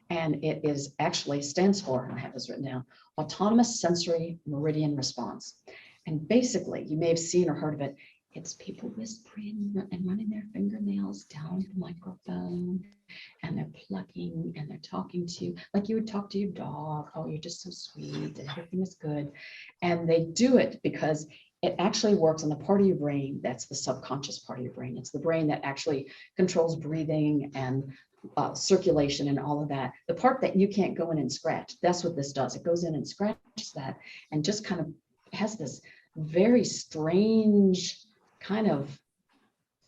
S1: And it is actually stands for, and I have this written down, Autonomous Sensory Meridian Response. And basically, you may have seen or heard of it. It's people whispering and running their fingernails down the microphone, and they're plucking and they're talking to you like you would talk to your dog. Oh, you're just so sweet and everything is good. And they do it because it actually works on the part of your brain that's the subconscious part of your brain. It's the brain that actually controls breathing and circulation and all of that. The part that you can't go in and scratch, that's what this does. It goes in and scratches that and just kind of has this very strange kind of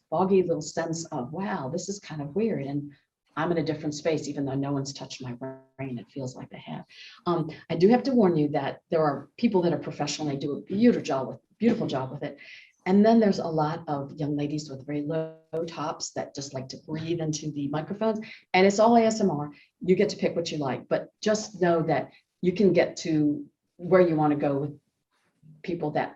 S1: foggy little sense of, wow, this is kind of weird. And I'm in a different space, even though no one's touched my brain. It feels like they have. I do have to warn you that there are people that are professional. They do a beautiful job with it. And then there's a lot of young ladies with very low tops that just like to breathe into the microphones. And it's all ASMR. You get to pick what you like, but just know that you can get to where you want to go with people that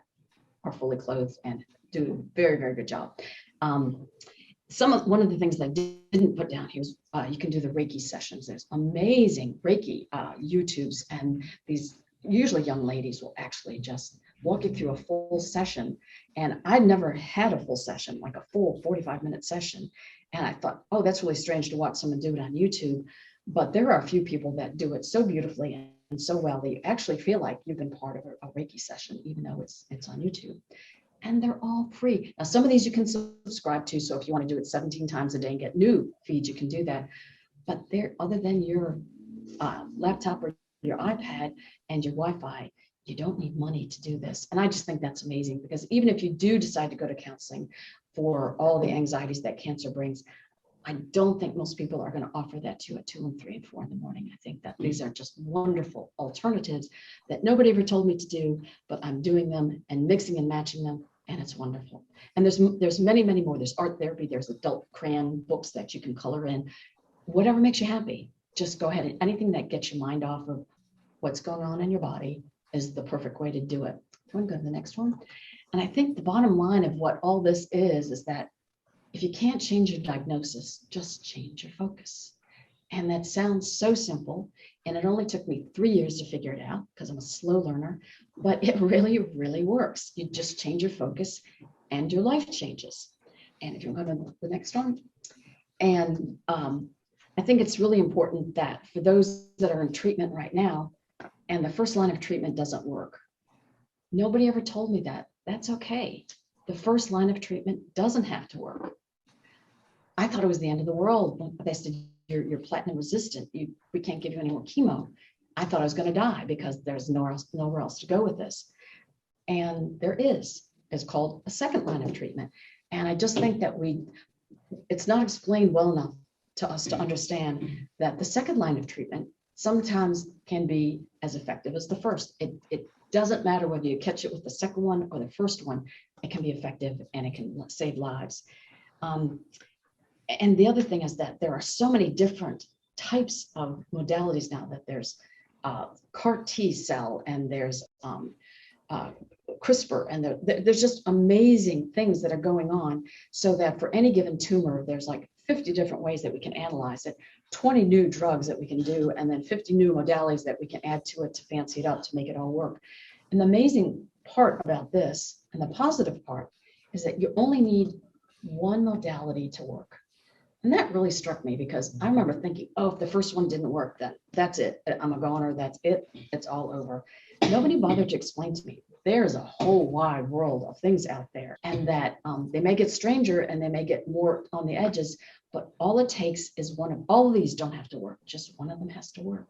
S1: are fully clothed and do a very, very good job. One of the things that I didn't put down here was you can do the Reiki sessions. There's amazing Reiki YouTubes, and these usually young ladies will actually just walk you through a full session. And I'd never had a full session, like a full 45-minute session. And I thought, oh, that's really strange to watch someone do it on YouTube. But there are a few people that do it so beautifully and so well that you actually feel like you've been part of a Reiki session, even though it's on YouTube. And they're all free. Now, some of these you can subscribe to. So if you want to do it 17 times a day and get new feeds, you can do that. But they're, other than your laptop or your iPad and your Wi-Fi, you don't need money to do this. And I just think that's amazing, because even if you do decide to go to counseling for all the anxieties that cancer brings, I don't think most people are going to offer that to you at 2 and 3 and 4 in the morning. I think that these are just wonderful alternatives that nobody ever told me to do, but I'm doing them and mixing and matching them, and it's wonderful. And there's many, many more. There's art therapy, there's adult crayon books that you can color in. Whatever makes you happy, just go ahead, and anything that gets your mind off of what's going on in your body is the perfect way to do it. I'm going to go to the next one. And I think the bottom line of what all this is that if you can't change your diagnosis, just change your focus. And that sounds so simple. And it only took me 3 years to figure it out because I'm a slow learner, but it really, really works. You just change your focus and your life changes. And if you go to the next one, and I think it's really important that for those that are in treatment right now, and the first line of treatment doesn't work, nobody ever told me that. That's okay. The first line of treatment doesn't have to work. I thought it was the end of the world. They said, you're platinum resistant. We can't give you any more chemo. I thought I was going to die because there's nowhere else to go with this. And there is. It's called a second line of treatment. And I just think that it's not explained well enough to us to understand that the second line of treatment sometimes can be as effective as the first. It doesn't matter whether you catch it with the second one or the first one, it can be effective and it can save lives. And the other thing is that there are so many different types of modalities now, that there's CAR T cell, and there's CRISPR, and there's just amazing things that are going on, so that for any given tumor, there's like 50 different ways that we can analyze it, 20 new drugs that we can do, and then 50 new modalities that we can add to it to fancy it up to make it all work. And the amazing part about this, and the positive part, is that you only need one modality to work. And that really struck me, because I remember thinking, oh, if the first one didn't work, then that's it. I'm a goner. That's it. It's all over. Nobody bothered to explain to me there's a whole wide world of things out there, and that they may get stranger and they may get more on the edges, but all it takes is one of all of these don't have to work. Just one of them has to work.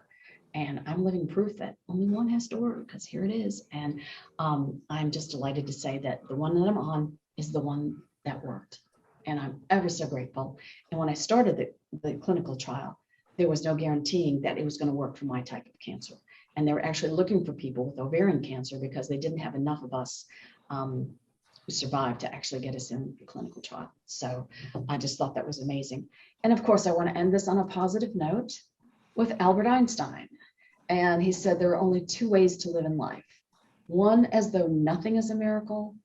S1: And I'm living proof that only one has to work, because here it is. And I'm just delighted to say that the one that I'm on is the one that worked. And I'm ever so grateful. And when I started the clinical trial, there was no guaranteeing that it was going to work for my type of cancer. And they were actually looking for people with ovarian cancer, because they didn't have enough of us who survived to actually get us in the clinical trial. So I just thought that was amazing. And of course, I want to end this on a positive note with Albert Einstein. And he said there are only two ways to live in life. One as though nothing is a miracle,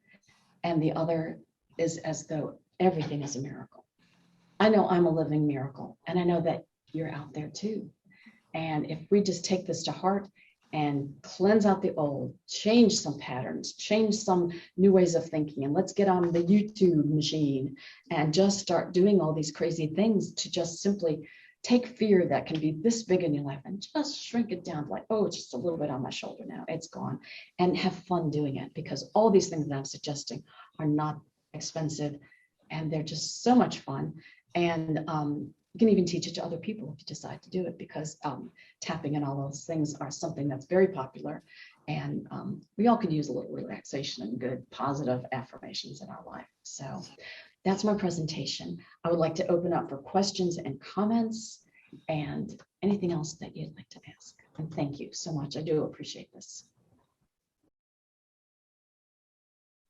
S1: and the other is as though everything is a miracle. I know I'm a living miracle, and I know that you're out there too. And if we just take this to heart and cleanse out the old, change some patterns, change some new ways of thinking, and let's get on the YouTube machine and just start doing all these crazy things to just simply take fear that can be this big in your life and just shrink it down, like, oh, it's just a little bit on my shoulder now, it's gone, and have fun doing it, because all these things that I'm suggesting are not expensive, and they're just so much fun. And you can even teach it to other people if you decide to do it, because tapping and all those things are something that's very popular. And we all could use a little relaxation and good positive affirmations in our life. So that's my presentation. I would like to open up for questions and comments and anything else that you'd like to ask. And thank you so much. I do appreciate this.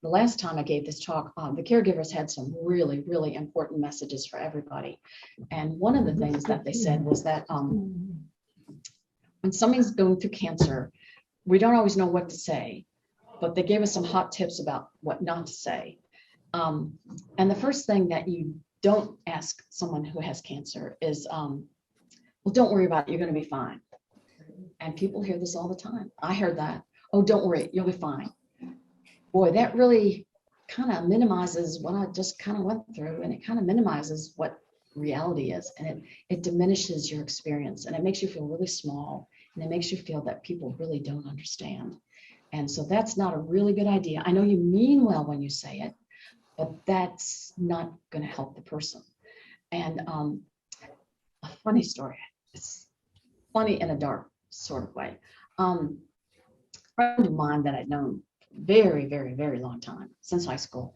S1: The last time I gave this talk, the caregivers had some really, really important messages for everybody. And one of the things that they said was that when somebody's going through cancer, we don't always know what to say, but they gave us some hot tips about what not to say. And the first thing that you don't ask someone who has cancer is, well, don't worry about it, you're going to be fine. And people hear this all the time. I heard that. Oh, don't worry, you'll be fine. Boy, that really kind of minimizes what I just kind of went through, and it kind of minimizes what reality is, and it diminishes your experience, and it makes you feel really small, and it makes you feel that people really don't understand. And so that's not a really good idea. I know you mean well when you say it, but that's not going to help the person. And a funny story, it's funny in a dark sort of way. A friend of mine that I'd known very, very, very long time, since high school.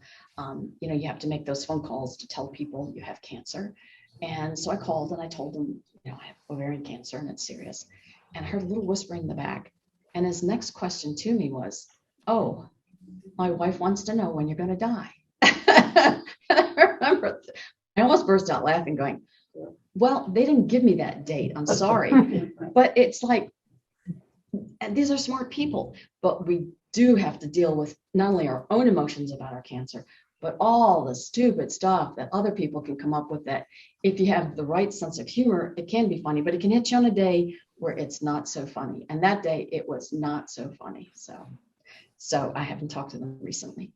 S1: You have to make those phone calls to tell people you have cancer. And so I called and I told him, I have ovarian cancer and it's serious. And I heard a little whispering in the back. And his next question to me was, oh, my wife wants to know when you're going to die. I remember, I almost burst out laughing going, well, they didn't give me that date. I'm sorry. But it's like, and these are smart people, but we do have to deal with not only our own emotions about our cancer, but all the stupid stuff that other people can come up with, that if you have the right sense of humor, it can be funny, but it can hit you on a day where it's not so funny. And that day it was not so funny. So I haven't talked to them recently.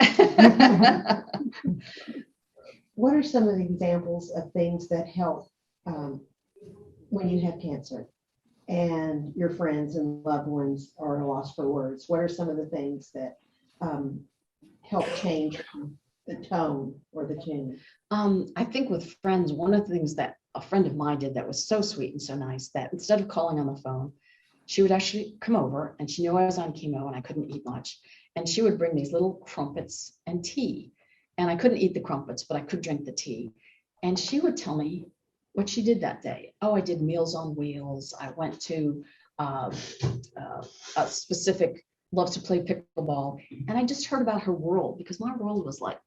S4: What are some of the examples of things that help when you have cancer and your friends and loved ones are at a loss for words? What are some of the things that help change the tone or the tune?
S1: I think with friends, one of the things that a friend of mine did that was so sweet and so nice, that instead of calling on the phone, she would actually come over, and she knew I was on chemo and I couldn't eat much. And she would bring these little crumpets and tea. And I couldn't eat the crumpets, but I could drink the tea. And she would tell me what she did that day. Oh, I did Meals on Wheels. I went to a specific, loves to play pickleball. And I just heard about her world, because my world was like,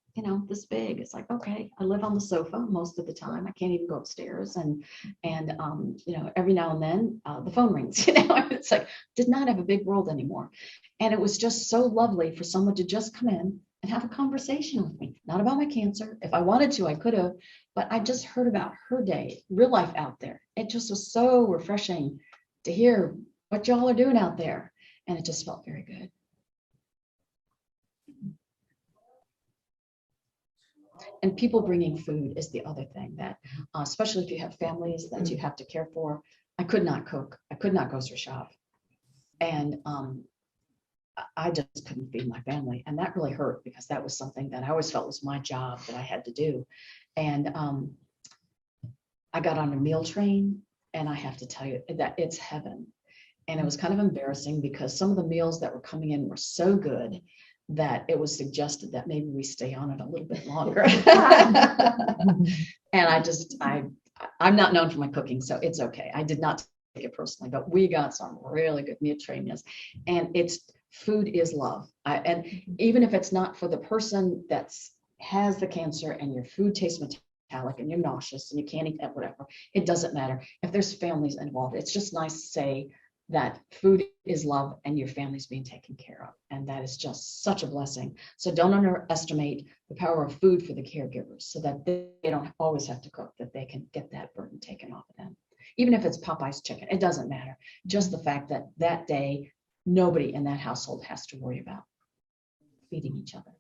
S1: this big. It's like, okay, I live on the sofa most of the time. I can't even go upstairs. And every now and then the phone rings, it's like, did not have a big world anymore. And it was just so lovely for someone to just come in and have a conversation with me, not about my cancer. If I wanted to, I could have, but I just heard about her day, real life out there. It just was so refreshing to hear what y'all are doing out there. And it just felt very good. And people bringing food is the other thing that, especially if you have families that you have to care for. I could not cook. I could not grocery shop. And I just couldn't feed my family. And that really hurt, because that was something that I always felt was my job that I had to do. And I got on a meal train, and I have to tell you that it's heaven. And it was kind of embarrassing, because some of the meals that were coming in were so good that it was suggested that maybe we stay on it a little bit longer. And I'm not known for my cooking, so it's okay. I did not take it personally, but we got some really good meal train meals. And food is love. And even if it's not for the person that has the cancer and your food tastes metallic and you're nauseous and you can't eat that, whatever, it doesn't matter. If there's families involved, it's just nice to say that food is love and your family's being taken care of. And that is just such a blessing. So don't underestimate the power of food for the caregivers, so that they don't always have to cook, that they can get that burden taken off of them. Even if it's Popeye's chicken, it doesn't matter. Just the fact that that day, nobody in that household has to worry about feeding each other.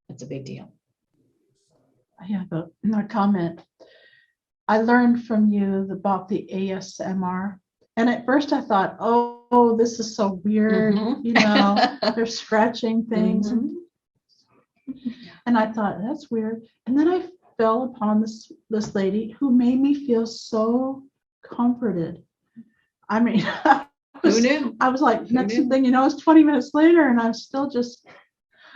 S1: It's a big deal.
S3: I have a comment. I learned from you about the ASMR. And at first I thought, oh, this is so weird. They're scratching things. And I thought, that's weird. And then I fell upon this lady who made me feel so comforted. I mean,
S1: Who knew?
S3: I was like, next thing you know, it's 20 minutes later and I'm still just.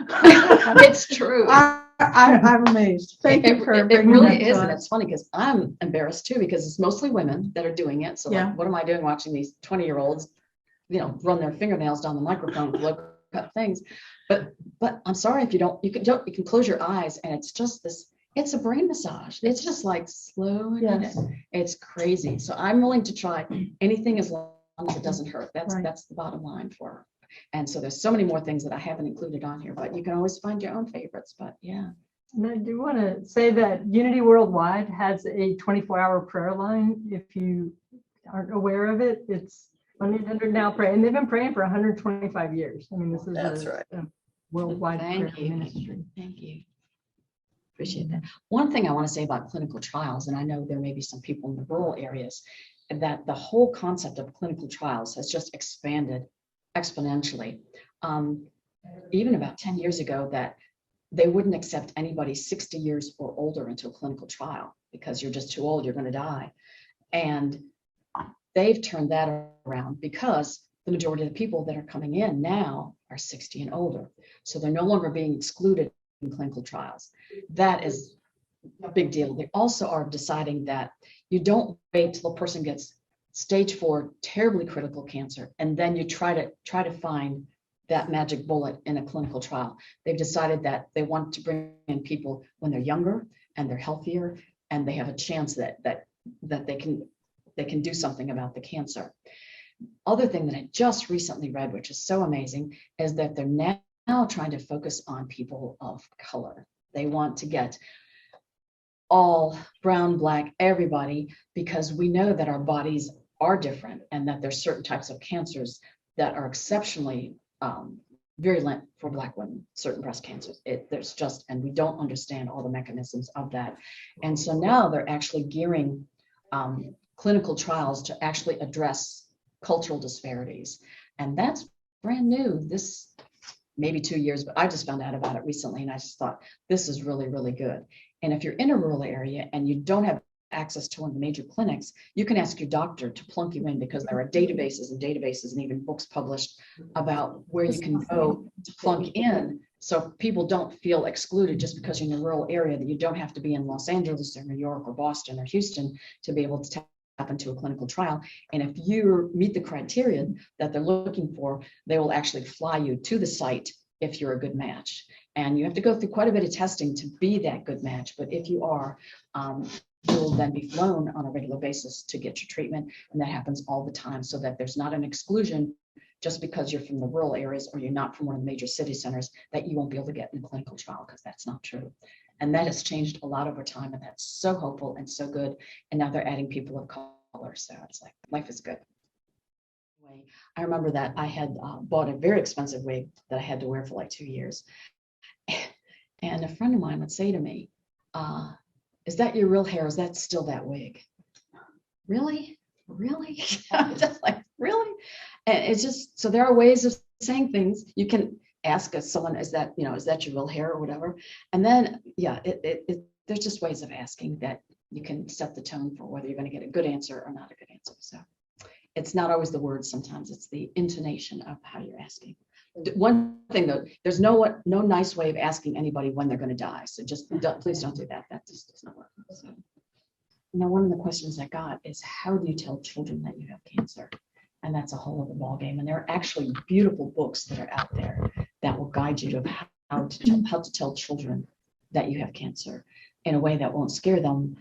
S1: It's true.
S3: I'm amazed. Thank you for
S1: it
S3: bringing
S1: really
S3: that
S1: is.
S3: to
S1: And
S3: us.
S1: it's funny, because I'm embarrassed too, because it's mostly women that are doing it. So
S3: Yeah.
S1: like, what am I doing watching these 20-year-olds, run their fingernails down the microphone with low cut things? But I'm sorry if you can close your eyes, and it's just this. It's a brain massage. It's just like slow.
S3: Yes.
S1: It's crazy. So I'm willing to try anything as long as it doesn't hurt. That's the bottom line for her. And so there's so many more things that I haven't included on here, but you can always find your own favorites. But yeah.
S5: And I do want to say that Unity Worldwide has a 24-hour prayer line. If you aren't aware of it, it's 1-800-NOW PRAY. And they've been praying for 125 years. I mean, this is a worldwide prayer ministry.
S1: Thank you. Appreciate that. One thing I want to say about clinical trials, and I know there may be some people in the rural areas, that the whole concept of clinical trials has just expanded exponentially. Even about 10 years ago, that they wouldn't accept anybody 60 years or older into a clinical trial, because you're just too old, you're going to die. And they've turned that around, because the majority of the people that are coming in now are 60 and older. So they're no longer being excluded in clinical trials. That is a big deal. They also are deciding that you don't wait till a person gets stage 4, terribly critical cancer, and then you try to find that magic bullet in a clinical trial. They've decided that they want to bring in people when they're younger and they're healthier, and they have a chance that they can do something about the cancer. Other thing that I just recently read, which is so amazing, is that they're now trying to focus on people of color. They want to get all brown, black, everybody, because we know that our bodies are different and that there's certain types of cancers that are exceptionally virulent for Black women, certain breast cancers. There's just, and we don't understand all the mechanisms of that. And so now they're actually gearing clinical trials to actually address cultural disparities. And that's brand new. This maybe 2 years, but I just found out about it recently and I just thought this is really, really good. And if you're in a rural area and you don't have access to one of the major clinics, you can ask your doctor to plunk you in, because there are databases and even books published about where you can go to plunk in, so people don't feel excluded just because you're in a rural area, that you don't have to be in Los Angeles or New York or Boston or Houston to be able to tap into a clinical trial. And if you meet the criteria that they're looking for, they will actually fly you to the site if you're a good match. And you have to go through quite a bit of testing to be that good match. But if you are, you will then be flown on a regular basis to get your treatment. And that happens all the time, so that there's not an exclusion just because you're from the rural areas or you're not from one of the major city centers that you won't be able to get in a clinical trial, because that's not true. And that has changed a lot over time. And that's so hopeful and so good. And now they're adding people of color. So it's like, life is good. I remember that I had bought a very expensive wig that I had to wear for like 2 years. And a friend of mine would say to me, is that your real hair? Is that still that wig? Really? Really? I'm just like, really? And it's just, so there are ways of saying things. You can ask someone, is that your real hair or whatever? And then, yeah, there's just ways of asking that you can set the tone for whether you're going to get a good answer or not a good answer. So it's not always the words. Sometimes it's the intonation of how you're asking. One thing though, there's no nice way of asking anybody when they're going to die. So just please don't do that. That just does not work. So, now, one of the questions I got is, how do you tell children that you have cancer? And that's a whole other ballgame. And there are actually beautiful books that are out there that will guide you to how to tell children that you have cancer in a way that won't scare them.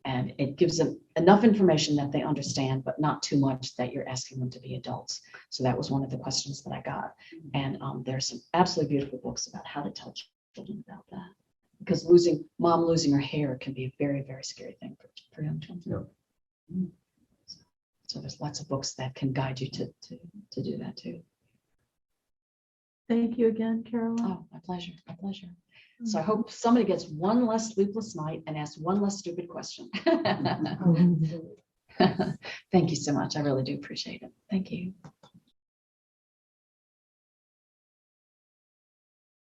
S1: And it gives them enough information that they understand, but not too much that you're asking them to be adults. So that was one of the questions that I got. And there's some absolutely beautiful books about how to tell children about that. Because mom losing her hair can be a very, very scary thing for young children. Yeah. So there's lots of books that can guide you to do that too.
S3: Thank you again, Carolyn.
S1: Oh, my pleasure, my pleasure. So I hope somebody gets one less sleepless night and asks one less stupid question. Thank you so much. I really do appreciate it. Thank you.